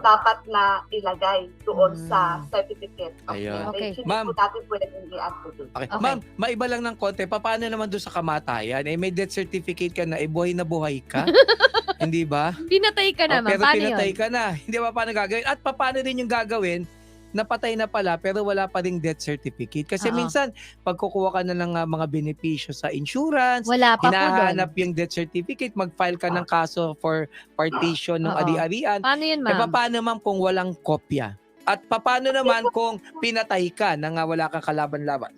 dapat na ilagay doon sa certificate of Ayun. marriage. Okay. Hindi Ma'am. po natin pwedeng i-activate. Okay. Okay. Ma'am, maiba lang ng konti. Paano naman doon sa kamatayan? May death certificate ka na, buhay na buhay ka. Hindi ba? Pinatay ka naman. Pero Paano pinatay yun? ka na. Hindi ba paano gagawin? At paano din yung gagawin? Napatay na pala pero wala pa ring death certificate. Kasi Oo. minsan, pag kukuha ka na ng mga benepisyo sa insurance, Wala pa po doon. hinahanap yung death certificate, mag-file ka ng kaso for partition ng Oo. ari-arian. Paano yun, E ma'am? paano naman kung walang kopya? At paano naman kung pinatay ka na nga wala kang kalaban-laban?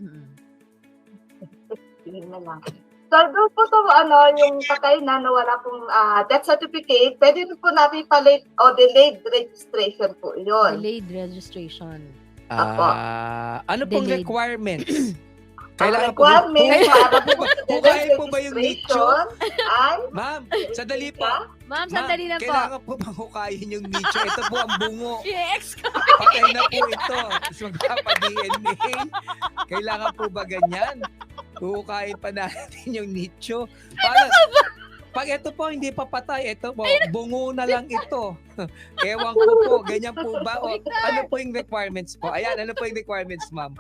Yun na lang. So, doon po sa yung patay na wala pong death certificate, pwede rin po natin pa-late o delayed registration po yun. Delayed registration. Apo. Ano pong Delayed. requirements? Ang Kailangan requirement para po sa Hukayin delayed po ba yung registration ay Ma'am, sadali po. Ma'am, Ma'am, sandali lang po. kailangan po bang hukayin yung nicho? Ito po ang bungo. I-ex ko. Patay na po ito. Is magpapa-DNA. Kailangan po ba ganyan? Huhukayin pa natin yung nicho. Pag ito po hindi pa patay, ito po, bungo na lang ito. Ewan ko po, ganyan po ba? O, ano po yung requirements po? Ayan, ano po yung requirements, ma'am?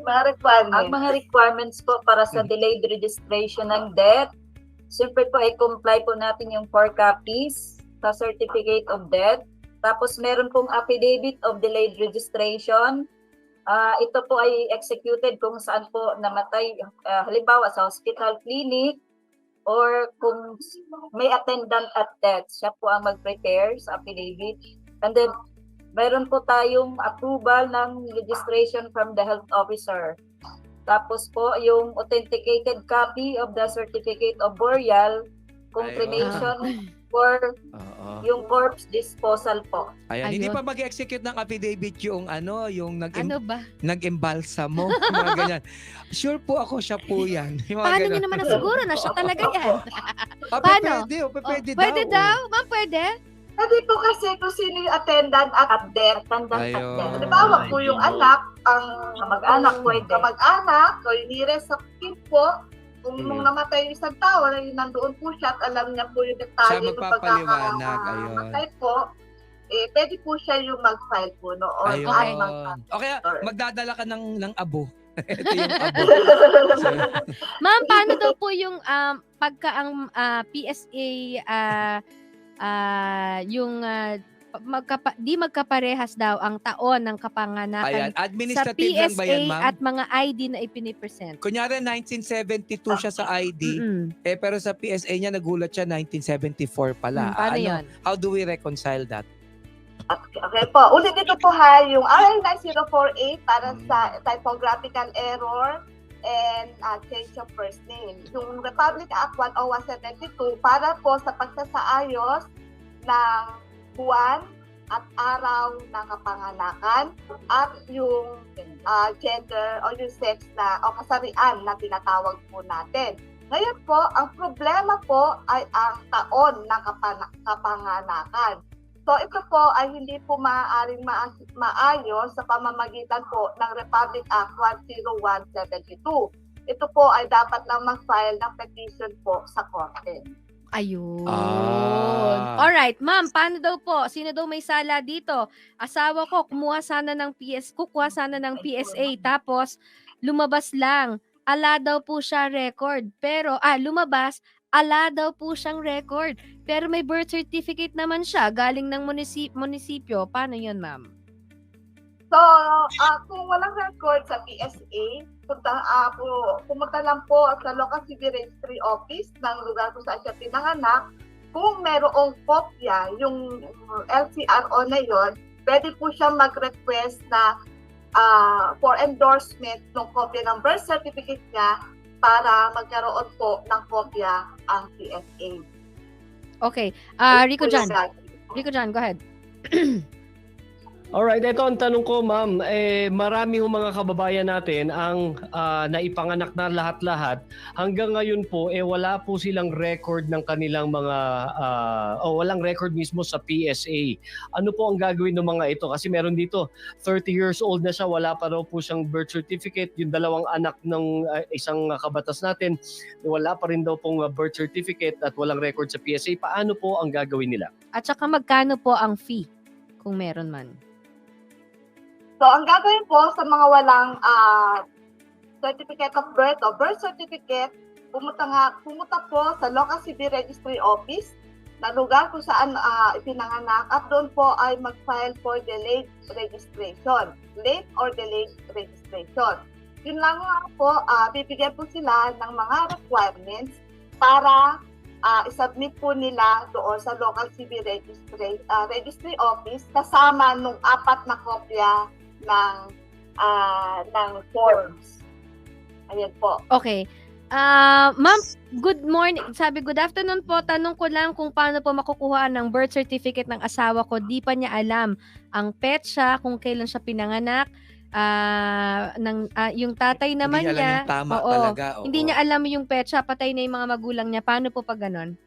mga requirement. Ang mga requirements po para sa delayed registration ng death, siyempre po ay comply po natin yung 4 copies sa certificate of death. Tapos meron pong affidavit of delayed registration. Ito po ay executed kung saan po namatay, halimbawa sa hospital, clinic, or kung may attendant at death, siya po ang mag-prepare sa affidavit. And then, meron po tayong approval ng registration from the health officer. Tapos po, yung authenticated copy of the certificate of burial, kung Ayun. cremation, or Oo. yung corpse disposal po. Ayan, hindi Ayun. pa mag-execute ng affidavit yung yung Ano ba? nag-embalsa mo, mga ganyan. Sure po ako siya po yan. Yung mga Paano ganun. nyo naman nasiguro na siya talaga yan? Pwede, Paano? pwede daw. Pwede daw? Ma'am, pwede? Pwede po kasi kung sino yung attendant at death. Attendant at Ayun. death. Halimbawa po yung anak, ang Kamag-anak pwede. kamag-anak, o yung nearest of kin po, kung Mm. nung namatay yung isang tao, nandoon po siya at alam niya po yung Siya detalye ng magpapaliwanag, ayun. pagkakamatay po, pwede po siya yung mag-file po noon. Ayun. Ay, Okay, magdadala ka ng abo. Ito yung abo. Ma'am, paano daw po yung pagka ang PSA yung di magkaparehas daw ang taon ng kapanganakan Ayan, sa administrative lang ba PSA yan, ma'am? at mga ID na ipinipresent? Kunyari 1972 siya sa ID, pero sa PSA niya nagulat siya 1974 pala. Paano yun? How do we reconcile that? Okay po. Ulit dito po yung RA 9048 para sa typographical error and change of first name. Yung Republic Act 10172 para po sa pagsasaayos ng buwan at araw ng kapanganakan at yung gender o yung sex na o kasarian na tinatawag po natin. Ngayon po, ang problema po ay ang taon ng kapanganakan. So ito po ay hindi po maaaring maayos sa pamamagitan po ng Republic Act 10172. Ito po ay dapat lang mag-file ng petition po sa korte. Ayun. Ah. Alright, ma'am, paano daw po? Sino daw may sala dito? Asawa ko, kukuha sana ng PSA, tapos lumabas lang. Ala daw po siya record. Pero, lumabas, ala daw po siyang record. Pero may birth certificate naman siya, galing ng munisipyo. Paano yun, ma'am? So, kung walang record sa PSA, pumunta lang po sa Local Civil Registry Office ng lugar kung saan siya pinanganak. Kung merong kopya, yung LCRO na yon, pwede po siya mag-request na for endorsement ng kopya ng birth certificate niya para magkaroon po ng kopya ang PSA. Okay. Rico John, go ahead. Alright, ito ang tanong ko, ma'am. Marami hong mga kababayan natin ang naipanganak na lahat-lahat. Hanggang ngayon po, wala po silang record ng kanilang mga, walang record mismo sa PSA. Ano po ang gagawin ng mga ito? Kasi meron dito, 30 years old na siya, wala pa raw po siyang birth certificate. Yung dalawang anak ng isang kabatas natin, wala pa rin daw pong birth certificate at walang record sa PSA. Paano po ang gagawin nila? At saka magkano po ang fee kung meron man? So, ang gagawin po sa mga walang certificate of birth o birth certificate, pumunta po sa Local Civil Registry Office na lugar kung saan ipinanganak at doon po ay mag-file for delayed registration. Late or delayed registration. Yun lang nga po, bibigyan po sila ng mga requirements para isubmit po nila doon sa Local Civil Registry Office kasama nung 4 na kopya ng forms. Ayan po. Okay. Ma'am, good morning. Sabi, good afternoon po. Tanong ko lang kung paano po makukuha ng birth certificate ng asawa ko. Di pa niya alam ang petsa, kung kailan siya pinanganak. Yung tatay naman Hindi niya alam yung tama talaga. Oo. Hindi niya alam yung petsa. Patay na yung mga magulang niya. Paano po pag ganon?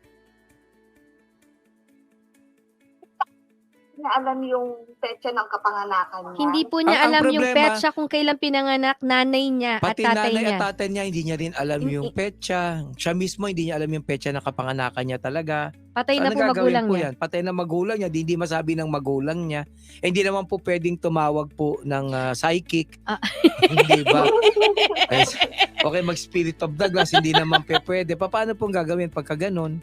Niya alam yung petsa ng kapanganakan niya. Hindi po niya Ang alam yung problema, petsa kung kailan pinanganak nanay niya at pati tatay nanay niya. at tatay niya, hindi niya rin alam yung petsa. Siya mismo, hindi niya alam yung petsa na kapanganakan niya talaga. Patay na Ano po gagawin magulang po niya. yan? Patay na magulang niya, hindi masabi ng magulang niya. Hindi naman po pwedeng tumawag po ng psychic. Hindi ba? Okay, mag-spirit of the glass, hindi naman pwede. Paano pong gagawin pagka ganun?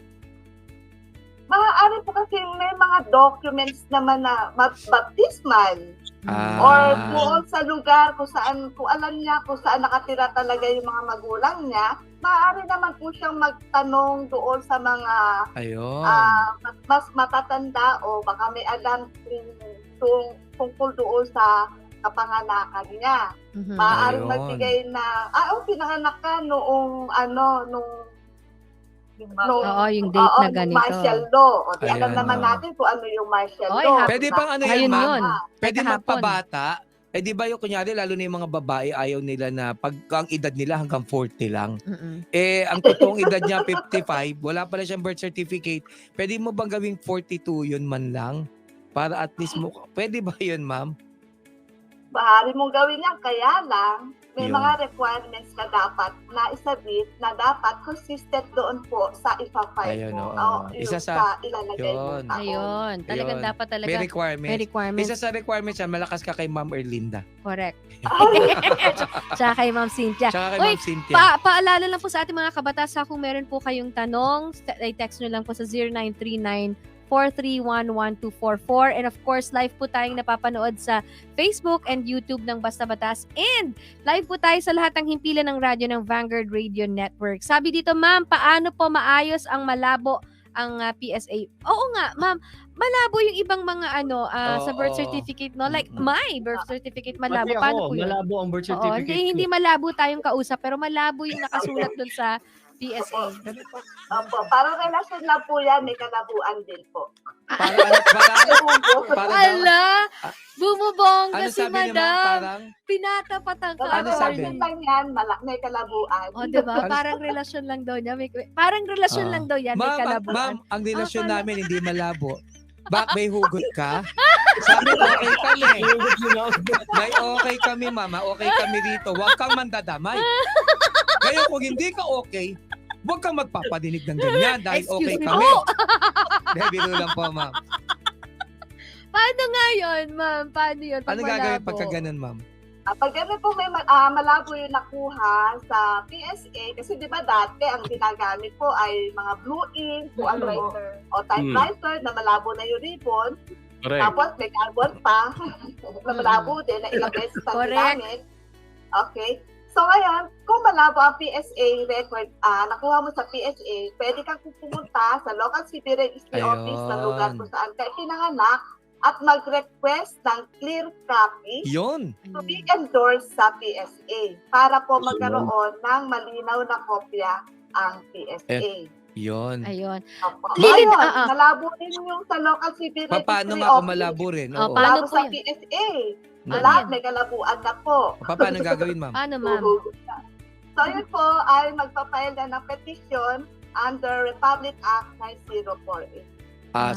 Maaari po kasi may mga documents naman na baptismal or doon sa lugar kung alam niya kung saan nakatira talaga yung mga magulang niya, maaari naman po siyang magtanong doon sa mga mas matatanda o baka may alam tungkol doon sa kapanganakan niya. Maaari magbigay na, pinanganak ka noong yung date na ganito. Martial law. O, Ayan, alam naman natin kung ano yung martial law. Pwede pang ano Ngayon yan, ma'am? yun. Pwede Kahapon. magpabata. Di ba yung kunyari, lalo na yung mga babae, ayaw nila na pag ang edad nila hanggang 40 lang. Ang totoong edad niya 55, wala pala siyang birth certificate. Pwede mo bang gawing 42 yun man lang? Para at least pwede ba yun, ma'am? Bahari mong gawin yan, kaya lang, may Yun. mga requirements na dapat na isabit na dapat consistent doon po sa ipa-file Ayun, mo. oo. Isa Isa sa ilalagay mo. yun. Ayun. Talagang Ayun. dapat talaga. May requirements. May requirements. Isa sa requirements yan, malakas ka kay Ma'am Erlinda. Correct. Tsaka kay Ma'am Cynthia. Tsaka kay Uy, Ma'am Cynthia. Paalala lang po sa ating mga kabatasa, kung meron po kayong tanong, i-text nyo lang po sa 0939-431-1244. And of course, live po tayong napapanood sa Facebook and YouTube ng Basta Batas. And live po tayo sa lahat ng himpilan ng radyo ng Vanguard Radio Network. Sabi dito, ma'am, paano po maayos ang malabo ang PSA? Oo nga, ma'am, malabo yung ibang mga sa birth certificate, no? Like my birth certificate, malabo. Pati Paano ako, po yun? malabo ang birth Oo, certificate. hindi malabo tayong kausap, pero malabo yung nakasulat dun sa PSA. Opo, parang relasyon lang po yan, may kalabuan din po. Para Ala, bumubongga ano si sabi niya, ma'am? Madam. Parang, Pinatapatan ka. Ano sabi? Relasyon lang yan, may kalabuan. O, diba? Ano- Parang relasyon lang daw niya. Parang relasyon lang daw yan, may ma'am, kalabuan. ma'am, ang relasyon Akala- namin hindi malabo. Bak, may hugot ka? Sabi ko, okay kami. May okay kami, mama. Okay kami dito. Huwag kang mandadamay. Ngayon, kung hindi ka okay, huwag kang magpapadinig ng ganyan dahil okay Excuse me kami. po. Dahil biro lang po, ma'am. Paano nga yun, ma'am? Paano yun? Pag Ano gagawin malabo? pagka ganun, ma'am? Pag gano'n po may malabo yung nakuha sa PSA, kasi di ba dati ang ginagamit po ay mga blue ink, o ano o typewriter na malabo na yung ribbon, Correct. tapos may carbon pa, na malabo din, na ilang beses ang Correct. ginamit. Okay. So ngayon, kung malabo ang PSA record, nakuha mo sa PSA, pwede kang pumunta sa local civil registry office sa lugar kung saan ka pinanganak at mag-request ng clear copy Yun. to be endorsed sa PSA para po magkaroon ng malinaw na kopya ang PSA. Yun. Ayun. Opo. Lilid, Ngayon, malabo din yung sa local civil registry Paano nga kung office. malabo rin? Oh, Oo. paano Malabo po sa yun? PSA. Paano Lahat yan? may kalabuan na po. Paano gagawin, ma'am? Paano, ma'am? So yun po ay magpapile na ng petition under Republic Act 9048.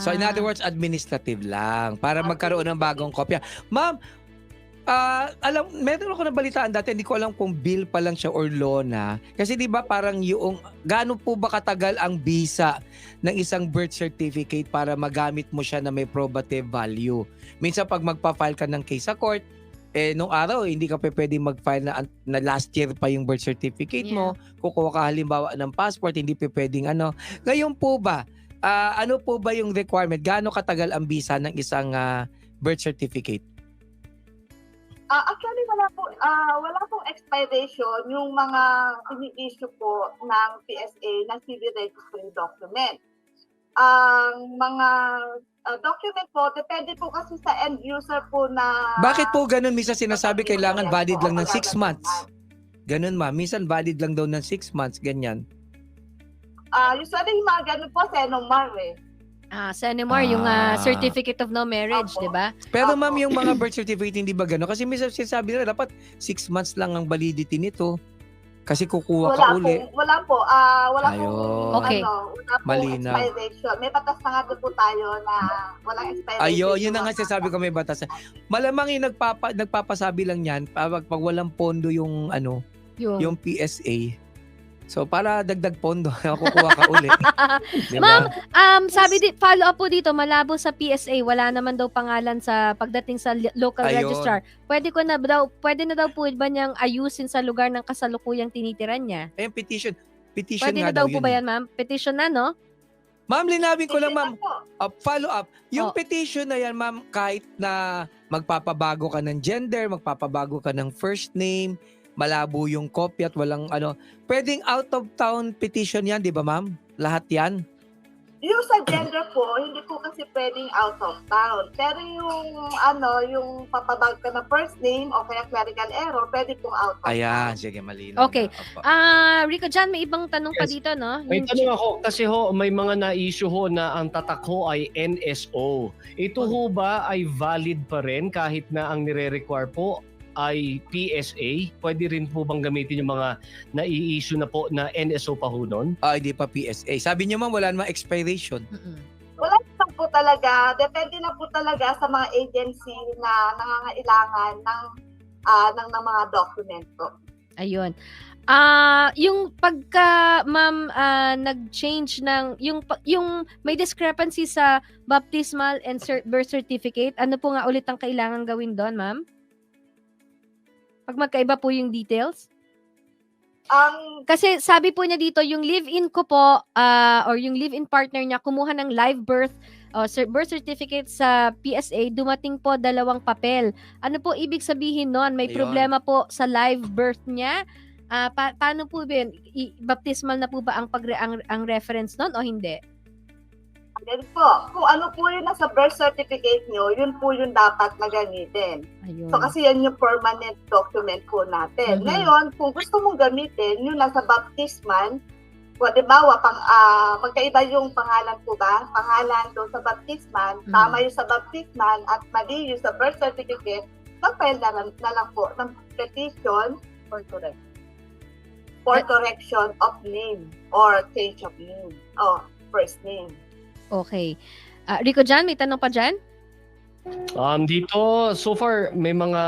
So in other words, administrative lang para magkaroon ng bagong kopya. Ma'am, meron ako nabalitaan dati, hindi ko alam kung bill pa lang siya or law na. Kasi di ba parang yung, gaano po ba katagal ang visa ng isang birth certificate para magamit mo siya na may probative value? Minsan pag magpa-file ka ng case sa court, nung araw, hindi ka pwedeng mag-file na last year pa yung birth certificate mo. Kukuha ka halimbawa ng passport, hindi pwedeng ano. Ngayon po ba, ano po ba yung requirement? Gaano katagal ang visa ng isang birth certificate? Actually, wala pong expiration yung mga ini-issue po ng PSA na civil registry document. Ang mga document po, depende po kasi sa end user po na... Bakit po ganun? Minsan sinasabi kailangan valid lang ng 6 months. Ganun, ma'am. Minsan valid lang daw ng 6 months. Ganyan. Usually, yung mga ganun po, Senomar eh. Senemar, yung Certificate of No Marriage, di ba? Pero ma'am, yung mga birth certificate, hindi ba gano'n? Kasi minsan sinasabi nila, dapat 6 months lang ang validity nito. Kasi kukuha ka uli. Wala po. Wala Ayun. pong, Okay. wala pong Malinaw. expiration. May batas na nga doon po tayo na walang expiration. Ayun, yun na nga sinasabi ko, may batas. Malamang yung nagpapasabi lang yan pag walang pondo yung yung PSA. So para dagdag pondo, kukuha ka uli. Diba? Ma'am, follow up po dito, malabo sa PSA, wala naman daw pangalan sa pagdating sa local Ayun. registrar. Pwede na daw po ba niyang ayusin sa lugar ng kasalukuyang tinitiran niya? Ayun, petition Pwede nga na daw daw po yun. ba yan, ma'am? Petition na, no? Ma'am, linawin ko lang, ma'am. Follow up. Yung Oh. petition na yan, ma'am, kahit na magpapabago ka ng gender, magpapabago ka ng first name, malabo yung copy at walang pwedeng out of town petition yan, di ba, ma'am? Lahat yan? Yung sa gender po, hindi po kasi pwedeng out of town. Pero yung papabag ka na first name o kaya clerical error, pwede pong out of town. Ayan, sige, malinaw. Okay. na. Opo. Rico Jan, may ibang tanong pa Yes. dito, no? May tanong ako kasi may mga na-issue na ang tatak ay NSO. Ito ba ay valid pa rin kahit na ang nire-require po ay PSA? Pwede rin po bang gamitin yung mga na-i-issue na po na NSO pa ho nun? Hindi pa PSA. Sabi niyo, ma'am, wala namang expiration. Wala lang po talaga. Depende na po talaga sa mga agency na nangangailangan ng mga dokumento. Ayun. Yung pagka, ma'am, nag-change ng, yung may discrepancy sa baptismal and birth certificate, ano po nga ulit ang kailangan gawin doon, ma'am? Pag magkaiba po yung details? Kasi sabi po niya dito, yung live-in ko po, or yung live-in partner niya, kumuha ng live birth, birth certificate sa PSA, dumating po 2 papel. Ano po ibig sabihin nun? May Ayun. problema po sa live birth niya? Paano po ba yun? Baptismal na po ba ang reference nun o hindi? Ganun po. Kung ano po yung nasa birth certificate nyo, yun po yung dapat na gamitin. Ayun. So kasi yan yung permanent document po natin. Mhm. Ngayon, kung gusto mong gamitin yung nasa baptismal Kung halimbawa, magkaiba yung pangalan po ba? Pangalan doon sa baptismal, tama yung sa baptismal at mali yung sa birth certificate, mag-file na lang po ng petition for correction of name or change of name or first name. Okay. Rico Jan, may tanong pa dyan? Dito, so far, may mga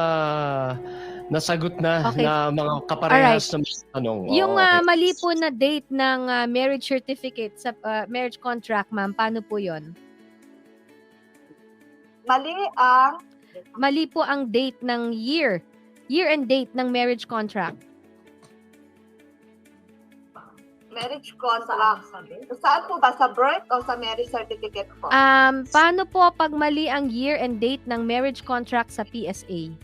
nasagot na Okay. na mga kaparehas na mga tanong. Yung Okay. mali po na date ng marriage certificate sa marriage contract, ma'am, paano po yon? Mali po ang date ng year and date ng marriage contract. Marriage contract. Saan po ba? Sa birth o sa marriage certificate po? Paano po pag mali ang year and date ng marriage contract sa PSA?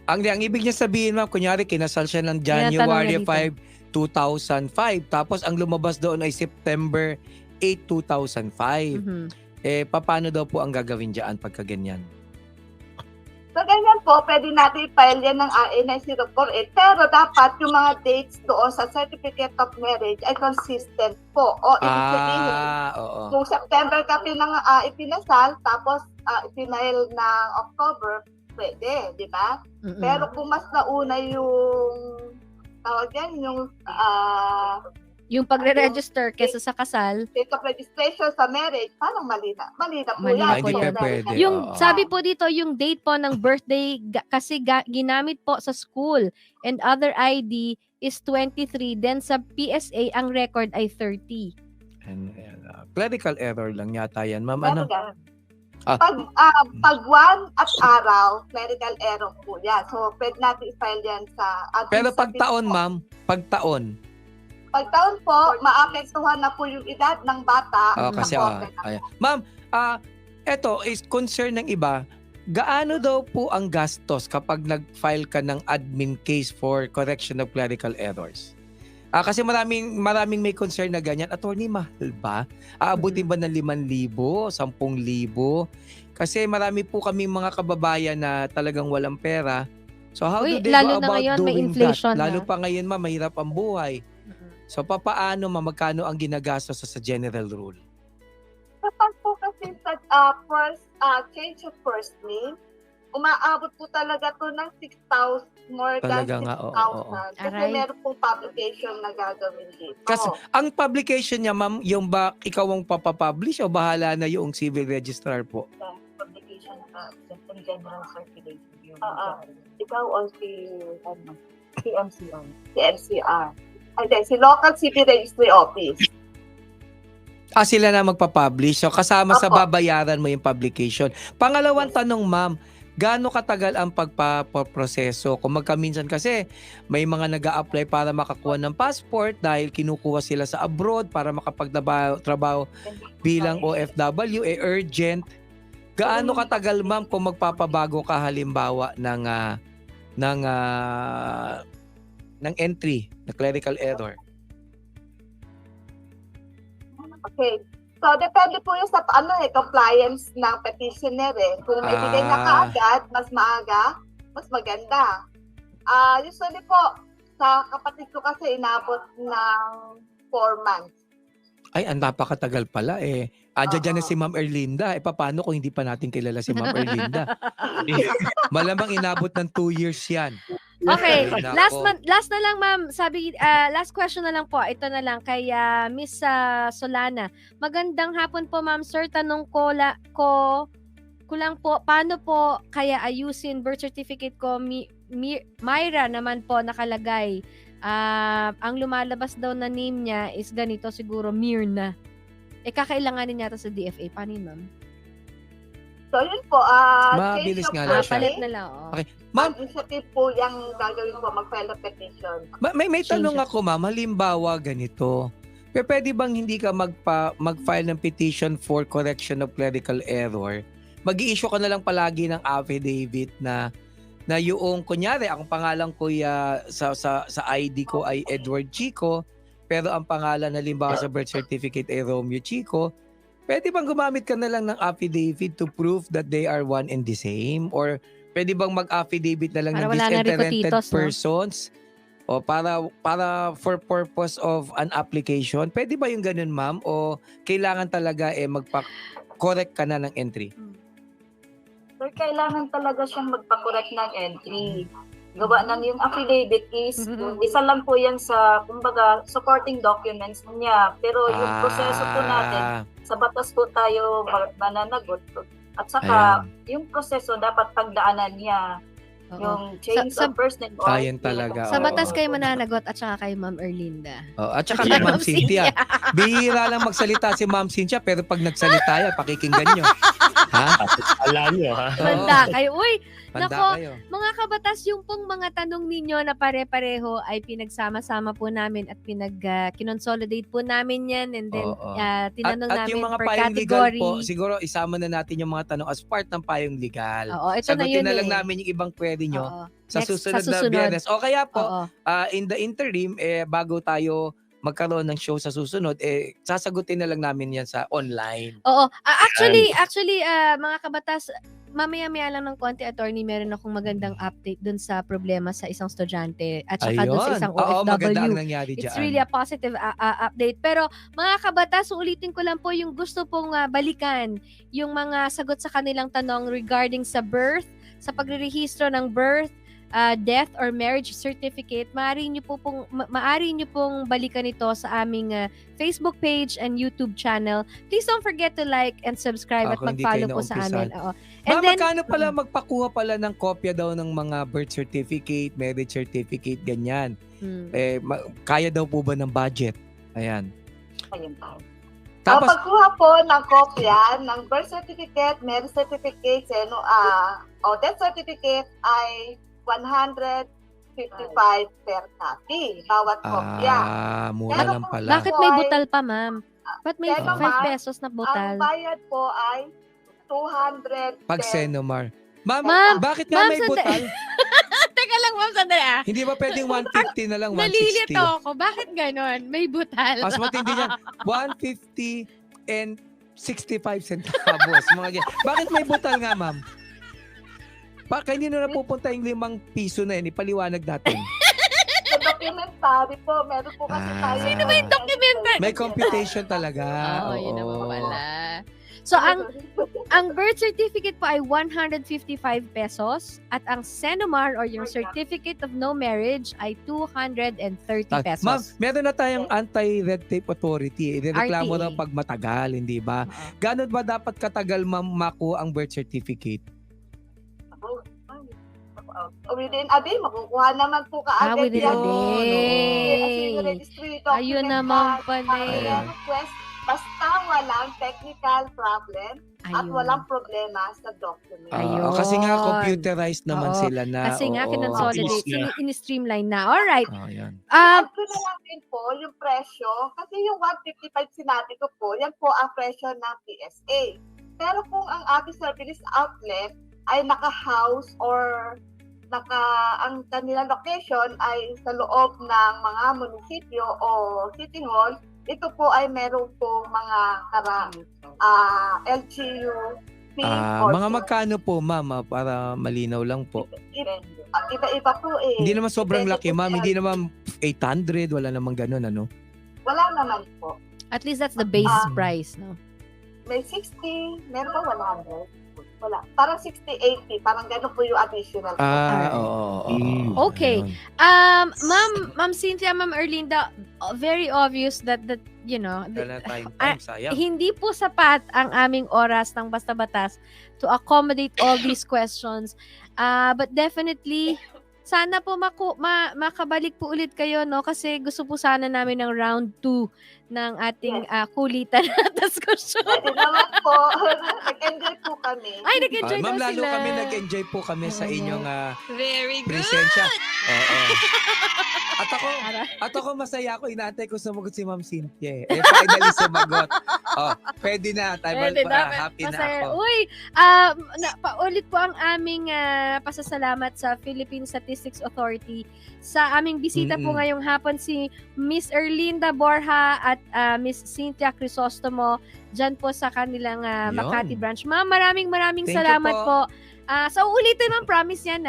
Ang ibig niya sabihin, ma'am, kunyari, kinasal siya ng Yan ang tanong January niya 5, 2005. Tapos, ang lumabas doon ay September 8, 2005. Mhm. Paano daw po ang gagawin dyan pagka ganyan? So, ganyan po, pwede natin i-file yan ng RA 9048. Pero dapat yung mga dates doon sa certificate of marriage ay consistent po. O, ibig sabihin, Oo. kung September ka ipinasal, tapos ipinail ng October, pwede, di ba? Mm-mm. Pero kung mas nauna yung tawag yan, Yung pagre-register kesa sa kasal, date of registration sa marriage, parang mali na po Mali na yan. po Hindi yan. pa pwede. yung Oo. sabi po dito, yung date po ng birthday kasi ginamit po sa school and other ID is 23, then sa PSA ang record ay 30. Clerical error lang yata yan, ma'am. Pero Ano? ganun. Ah. Pag one at araw, clerical error po yan. So, pwede natin i-file yan sa... Pero pag taon, ma'am, pag taon. Pag taon po, maapektuhan na po yung edad ng bata. Kasi, na ayan. Ma'am, eto is concern ng iba. Gaano daw po ang gastos kapag nag-file ka ng admin case for correction of clerical errors? Kasi maraming may concern na ganyan. Attorney, mahal ba? Aabutin ba ng 5,000, 10,000? Kasi marami po kami mga kababayan na talagang walang pera. So how Uy, do they lalo go na about ngayon, may doing inflation that? Lalo na. pa ngayon, ma'am, mahirap ang buhay. So papaano, ma'am, magkano ang ginagastos sa general rule? Kapag po kasi sa first change of first name, umaabot po talaga to ng 6,000, more than Talaga 6,000. nga, oo. Kasi Aray. meron pong publication na gagawin dito. Kasi ang publication niya, ma'am, yung ba ikaw ang papapublish o bahala na yung civil registrar po? Publication ng general circulation. Ikaw o si MCR. Si MCR. Hindi, si Local Civil Registry Office. Sila na magpapublish. So kasama sa Opo. babayaran mo yung publication. Pangalawang tanong, ma'am, gaano katagal ang pagpaproseso? Kung magkaminsan kasi may mga nag-a-apply para makakuha ng passport dahil kinukuha sila sa abroad para makapagtrabaho bilang OFW, urgent. Gaano katagal, ma'am, kung magpapabago ka halimbawa ng entry na clerical error? Okay. So, depende po yung sa compliance ng petitioner eh. Kung may bigay na kaagad, mas maaga, mas maganda. Usually po, sa kapatid ko kasi inabot ng 4 months. Ay, ang napakatagal pala eh. Diyan na si Ma'am Erlinda. Paano kung hindi pa natin kilala si Ma'am Erlinda? Malamang inabot ng 2 years yan. Okay, Ay, nako. last na lang ma'am, sabi last question na lang po. Ito na lang kay Miss Solana. Magandang hapon po ma'am, sir. Tanong ko lang po, paano po kaya ayusin birth certificate ko Myra naman po nakalagay. Ang lumalabas daw na name niya is ganito siguro Mirna. Kakailanganin yata sa DFA. Paano yun, ma'am? So, yun po. Mabilis nga lang siya. Palit na lang. Oh. Okay. Ma'am, initiative po yung gagawin po, mag-file ng petition. may Change tanong it. ako, ma'am. Halimbawa, ganito. Pwede bang hindi ka mag-file ng petition for correction of clerical error? Mag-i-issue ka na lang palagi ng affidavit na yung, kunyari, ang pangalan ko sa ID ko ay Edward Chico, pero ang pangalan halimbawa sa birth certificate ay Romeo Chico. Pwede bang gumamit ka na lang ng affidavit to prove that they are one and the same? Or pwede bang mag-affidavit na lang Para ng wala na disinterested rikotitos, no? persons O para for purpose of an application, pwede ba yung ganun, ma'am? O kailangan talaga magpa-correct ka na ng entry? Sir, kailangan talaga siyang magpa-correct ng entry. Gawa ng yung affidavit is, isa lang po yan sa, kumbaga, supporting documents niya. Pero yung proseso po natin, sa batas po tayo mananagot. At saka, yung proseso dapat pagdaanan niya. Oo. Yung change of first name or Ayan talaga. Sa oo. batas kayo mananagot at saka kay Ma'am Erlinda. At saka kay Ma'am Cynthia. Bihira lang magsalita si Ma'am Cynthia, pero pag nagsalita yan, pakikinggan nyo. Ha? Alam nyo, ha? Manda kayo. Uy, Handa nako, kayo. mga kabatas, yung pong mga tanong ninyo na pare-pareho ay pinagsama-sama po namin at kinonsolidate po namin yan and then Oo. tinanong At namin yung mga per payong legal category. po, siguro isama na natin yung mga tanong as part ng payong legal. Oo, ito na Sagutin yun na lang eh. namin yung ibang query nyo Oo. sa Next, susunod sa na susunod. Biyernes. O kaya po, Oo. in the interim, bago tayo magkaroon ng show sa susunod, sasagutin na lang namin yan sa online. Oo. Actually, mga kabatas, mamaya-maya lang ng konti, attorney, meron akong magandang update dun sa problema sa isang estudyante at saka dun sa isang Oo, maganda ang OFW. nangyari dyan. It's really a positive update. Pero mga kabatas, ulitin ko lang po yung gusto pong balikan yung mga sagot sa kanilang tanong regarding sa birth, sa pagrerehistro ng birth, death or marriage certificate. Maaari nyo pong balikan ito sa aming Facebook page and YouTube channel. Please don't forget to like and subscribe at Kung hindi mag-follow kayo po sa naumpisan. amin. Oo. And Ma'am, then, magkano pala magpakuha pala ng kopya daw ng mga birth certificate, marriage certificate, ganyan? Kaya daw po ba ng budget? Ayan. Ayun pa. Tapos, Pagkuha po ng kopya ng birth certificate, marriage certificate, death certificate ay 155 per copy, bawat kopya. mura Pero lang kung pala. bakit may butal pa, ma'am? Ba't may Pero, 5 ma'am, pesos na butal? Ang bayad po ay 200 Pag Senomar. Ma'am, Ma'am, bakit nga may butal? Teka lang, ma'am, sandali Hindi ba pwedeng 150 na lang, 160? Nalilito ako. Bakit ganon? May butal. Mas matindi yan. 150 and 65 centavos. Mga ganyan. Bakit may butal nga, ma'am? Hindi na napupunta yung 5 piso na yan. Ipaliwanag natin. Sa documentary po, meron po kasi tayo. Sino ba yung documentary? May computation talaga. Oo, yun naman Oo. pala. So, ang birth certificate po ay 155 pesos at ang Senomar or yung Certificate of No Marriage ay 230 pesos. Ma'am, meron na tayong anti-red tape authority. Ireklamo RTA. raw pag matagal, hindi ba? Gano'n ba dapat katagal, ma'am, makuha ang birth certificate? Within a day, makukuha naman po kaagad within a yan. day. Kasi yung registry Ayun document naman na pala eh. request, basta walang technical problem at Ayun. walang problema sa document. Ayun. Kasi nga computerized naman Oo. sila na. Kasi nga, oo. kinonsolidate, Mabilis na. in-streamline na. Alright. Yan. Add ko na lang din po yung presyo. Kasi yung 155 sinabi ko po, yan po ang presyo ng PSA. Pero kung ang ating service outlet ay naka-house or ang kanilang location ay sa loob ng mga munisipyo o city hall, ito po ay meron po mga LGU fee Mga magkano po, ma'am, para malinaw lang po. Iba-iba po eh. Hindi naman sobrang Depende laki, po ma'am. sa- Hindi naman 800, wala namang ganun, ano? Wala naman po. At least that's the base price, no? May 60, meron ba 100? Wala. Parang 60-80, parang gano'n po yung additional. Oo. Okay. Ma'am Cynthia, Ma'am Erlinda, very obvious that you know, Wala tayong Ah, time, sayang. hindi po sapat ang aming oras ng Basta Batas to accommodate all these questions. But definitely, sana po makabalik po ulit kayo, no? Kasi gusto po sana namin ng round 2 ng ating kulitan at diskusyon. Pwede naman po. Nag-enjoy po kami. Ay, nag-enjoy Ma'am, daw lalo sila. kami nag-enjoy po kami sa inyong Very good. presensya. Oo. At ako masaya ako. Inaantay ko sumagot si Ma'am Cynthia. Finally sumagot. Pwede na. Pwede na. Happy na Masaya. ako. Uy, paulit po ang aming pasasalamat sa Philippine Statistics Authority. Sa aming bisita po ngayong hapon si Miss Erlinda Borja at Miss Cynthia Crisostomo dyan po sa kanilang Makati branch. Ma'am, maraming Thank you salamat po. po. So, ulitin ang promise yan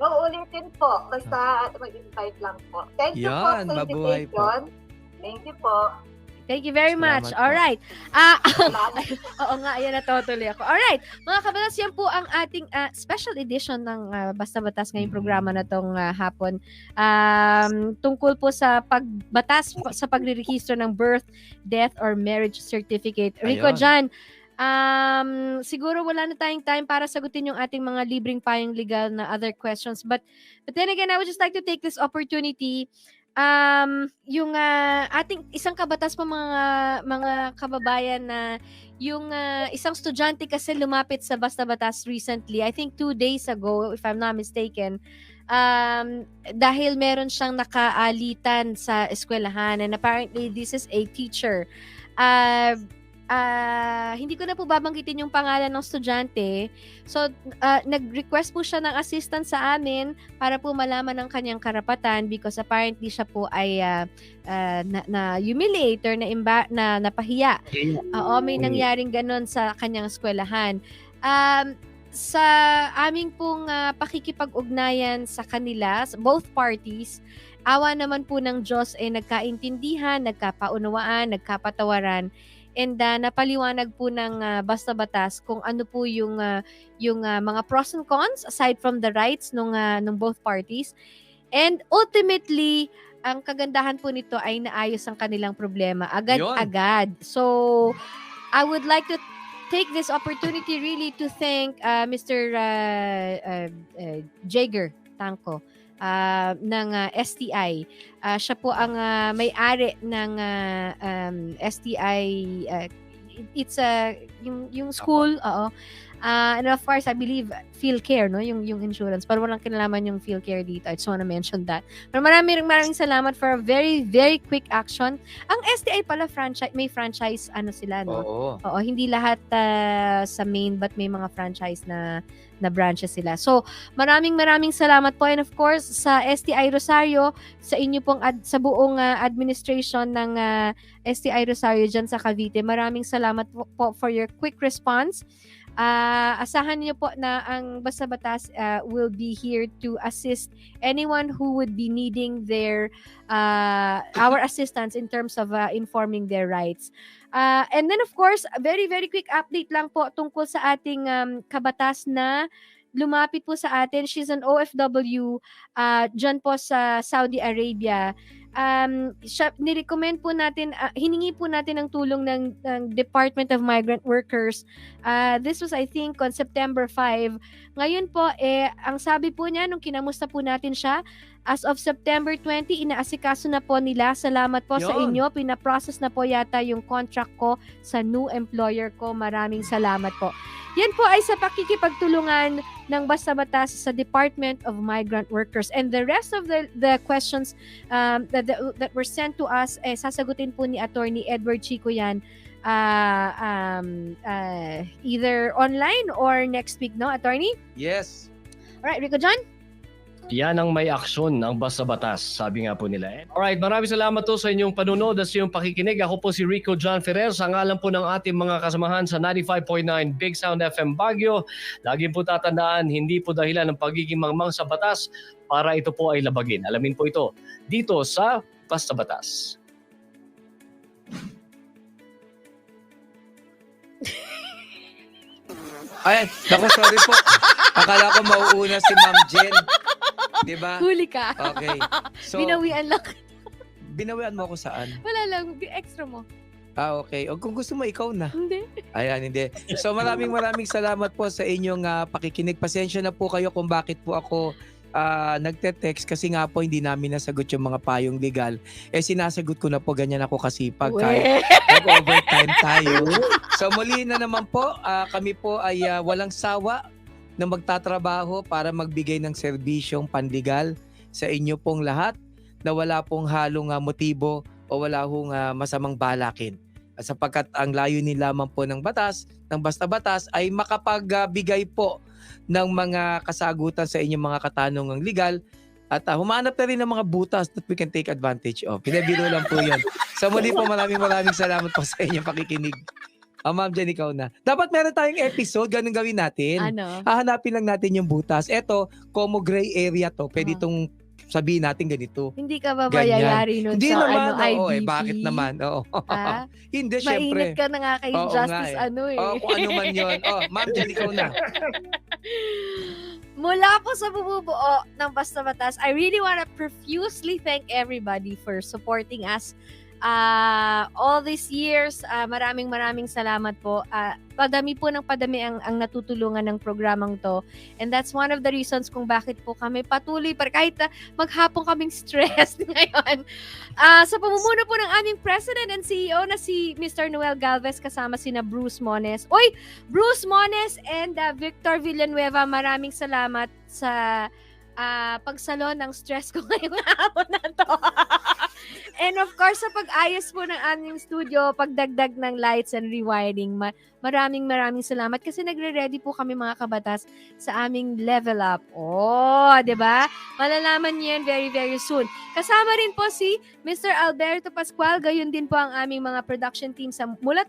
Uulitin po. Basta mag-invite lang po. Thank you po Yan, sa mabuhay po. invitation. Thank you po. Thank you very much. Salamat po. All right. Salamat. Oo nga, ayan, natutuloy ako. All right. Mga kabatas, yan po ang ating special edition ng Basta Batas ngayong programa na tong hapon. Tungkol po sa pagbatas sa pagre-register ng birth, death, or marriage certificate. Rico, Ayun. dyan, siguro wala na tayong time para sagutin yung ating mga libreng payong legal na other questions. But then again, I would just like to take this opportunity yung ating isang kabatas pa mga kababayan na yung isang estudyante kasi lumapit sa Basta Batas recently, I think 2 days ago if I'm not mistaken, dahil meron siyang nakaalitan sa eskwelahan and apparently this is a teacher. Hindi ko na po babanggitin yung pangalan ng estudyante. So, nag-request po siya ng assistance sa amin para po malaman ang kanyang karapatan because apparently siya po ay na-humiliate or na napahiya. Oo, may nangyaring ganon sa kanyang eskwelahan. Sa aming pong pakikipag-ugnayan sa kanila, both parties, awa naman po ng Diyos ay nagkaintindihan, nagkapaunawaan, nagkapatawaran. And napaliwanag po ng Basta Batas kung ano po yung mga pros and cons aside from the rights nung both parties. And ultimately, ang kagandahan po nito ay naayos ang kanilang problema agad-agad. So, I would like to take this opportunity really to thank Mr. Jager Tanco ng STI. Siya po ang may-ari ng STI. It's yung school, oo. And of course, I believe PhilCare, no, yung insurance. Pero walang kinalaman yung PhilCare dito. I just wanna mention that. Pero maraming salamat for a very, very quick action. Ang STI pala may franchise sila, no? Oo, hindi lahat sa main but may mga franchise na branches sila. So, maraming salamat po, and of course sa STI Rosario, sa inyo pong sa buong administration ng STI Rosario dyan sa Cavite. Maraming salamat po for your quick response. Asahan niyo po na ang Basta Batas will be here to assist anyone who would be needing our assistance in terms of informing their rights. And then of course, a very, very quick update lang po tungkol sa ating kabatas na lumapit po sa atin. She's an OFW dyan po sa Saudi Arabia. Nirecommend po natin, hiningi po natin ang tulong ng Department of Migrant Workers. This was I think on September 5. Ngayon po, ang sabi po niya nung kinamusta po natin siya, as of September 20, inaasikaso na po nila. Salamat po sa inyo. Pinaprocess na po yata yung contract ko sa new employer ko. Maraming salamat po. Yan po ay sa pakikipagtulungan ng Basta Batas sa Department of Migrant Workers. And the rest of the questions that were sent to us, sasagutin po ni Attorney Edward Chico yan either online or next week, no, Attorney? Yes. Alright, Rico John? Yan ang may aksyon ng Basta Batas, sabi nga po nila. Alright, maraming salamat po sa inyong panunod at sa inyong pakikinig. Ako po si Rico John Ferrer, sa ngalan po ng ating mga kasamahan sa 95.9 Big Sound FM Baguio. Lagi po tatandaan, hindi po dahilan ng pagiging mangmang sa batas para ito po ay labagin. Alamin po ito dito sa Basta Batas. Ay, naku, sorry po. Akala ko mauuna si Ma'am Jen. Diba? Huli ka. Okay. So, Binawian lang. binawian mo ako saan? Wala lang, extra mo. Okay. O kung gusto mo, ikaw na. Hindi. Ayan, hindi. So maraming salamat po sa inyong pakikinig. Pasensya na po kayo kung bakit po ako nagte-text kasi nga po hindi namin nasagot yung mga payong legal. Sinasagot ko na po, ganyan ako kasipag. Kahit nag-overtime tayo. So muli na naman po, kami po ay walang sawa na magtatrabaho para magbigay ng serbisyong panlegal sa inyo pong lahat na wala pong halong motibo o wala hong masamang balakin. Sapagkat ang layunin lamang po ng batas, ng Basta Batas ay makapagbigay po ng mga kasagutan sa inyong mga katanungang legal at humanap na rin ng mga butas that we can take advantage of. Pinabiro lang po yan. So muli po maraming salamat po sa inyong pakikinig. Ma'am Jen, ikaw na. Dapat meron tayong episode, ganun gawin natin. Ano? Hahanapin lang natin yung butas. Eto, Como gray area to. Pwede itong sabihin natin ganito. Hindi ka ba Ganyan. bayayari nun Hindi sa naman, oo, IBP? bakit naman? Oo. Ha? Hindi, syempre. Mainit ka na nga kay Oo Justice nga kung ano man yun. Ma'am Jen, ikaw na. Mula po sa bumubuo ng Basta Batas, I really want to profusely thank everybody for supporting us all these years. Maraming salamat po. Padami po ng padami ang natutulungan ng programang to. And that's one of the reasons kung bakit po kami patuloy kahit maghapon kaming stressed ngayon. Sa pamumuno po ng aming President and CEO na si Mr. Noel Galvez kasama sina Bruce Mones. Bruce Mones and Victor Villanueva, maraming salamat sa pagsalo ng stress ko ngayong hapon na to. And of course, sa pag-ayos po ng aming studio, pagdagdag ng lights and rewiring, maraming salamat kasi nagre-ready po kami mga kabatas sa aming level up. Di ba? Malalaman niyo yan very, very soon. Kasama rin po si Mr. Alberto Pascual, gayon din po ang aming mga production team mula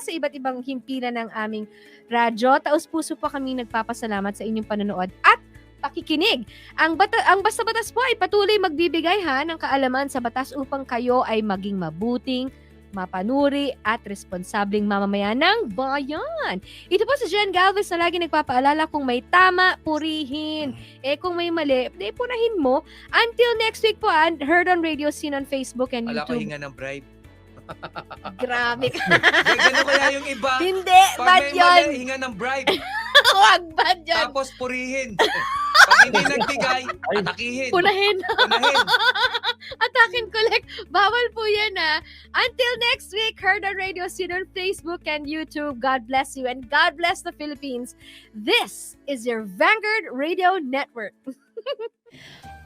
sa iba't ibang himpilan ng aming radyo. Taos-puso po kami nagpapasalamat sa inyong panonood at pakikinig. Ang Basta Batas po ay patuloy magbibigay ng kaalaman sa batas upang kayo ay maging mabuting, mapanuri at responsableng mamamayan ng bayan. Ito po si Jen Galvez na lagi nagpapaalala, kung may tama, purihin. Kung may mali, punahin mo. Until next week po, heard on Radio Scene on Facebook and Wala ka YouTube. hinga ng bribe. Grabe ka. Gano'n kaya yung iba? Hindi, Pag bad may yun. mali, hinga ng bribe. Wag bad yun. Tapos purihin. Pag hindi nagbigay, atakihin. Punahin. Punahin. Attack and collect. Bawal po yan Until next week, heard on Radio Scene on Facebook and YouTube. God bless you and God bless the Philippines. This is your Vanguard Radio Network.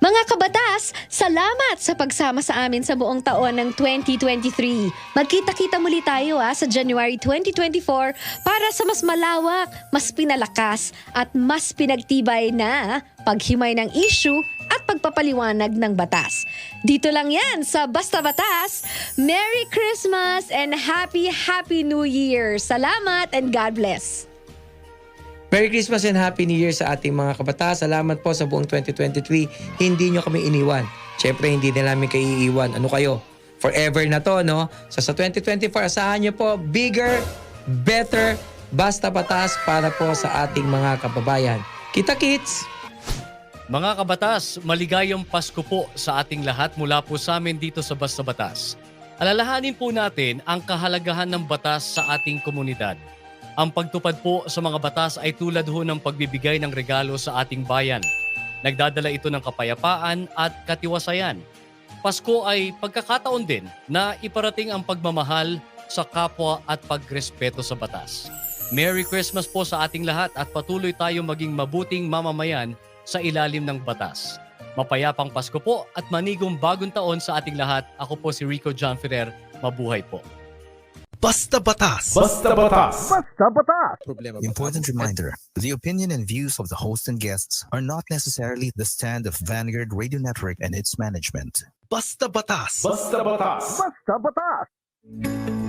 Mga kabatas, salamat sa pagsama sa amin sa buong taon ng 2023. Magkita-kita muli tayo sa January 2024 para sa mas malawak, mas pinalakas at mas pinagtibay na paghimay ng issue at pagpapaliwanag ng batas. Dito lang yan sa Basta Batas. Merry Christmas and Happy New Year. Salamat and God bless. Merry Christmas and Happy New Year sa ating mga kabataan. Salamat po sa buong 2023. Hindi nyo kami iniwan. Siyempre, hindi na namin kayo iiwan. Ano kayo? Forever na to, no? So, sa 2024, asahan nyo po, bigger, better, Basta Batas para po sa ating mga kababayan. Kita-kits! Mga kabatas, maligayang Pasko po sa ating lahat mula po sa amin dito sa Basta Batas. Alalahanin po natin ang kahalagahan ng batas sa ating komunidad. Ang pagtupad po sa mga batas ay tulad ho ng pagbibigay ng regalo sa ating bayan. Nagdadala ito ng kapayapaan at katiwasayan. Pasko ay pagkakataon din na iparating ang pagmamahal sa kapwa at pagrespeto sa batas. Merry Christmas po sa ating lahat at patuloy tayong maging mabuting mamamayan sa ilalim ng batas. Mapayapang Pasko po at manigong bagong taon sa ating lahat. Ako po si Rico John Ferrer. Mabuhay po. Basta Batas. Basta Batas. Basta Batas. Important reminder, the opinion and views of the host and guests are not necessarily the stand of Vanguard Radio Network and its management. Basta Batas. Basta Batas. Basta Batas.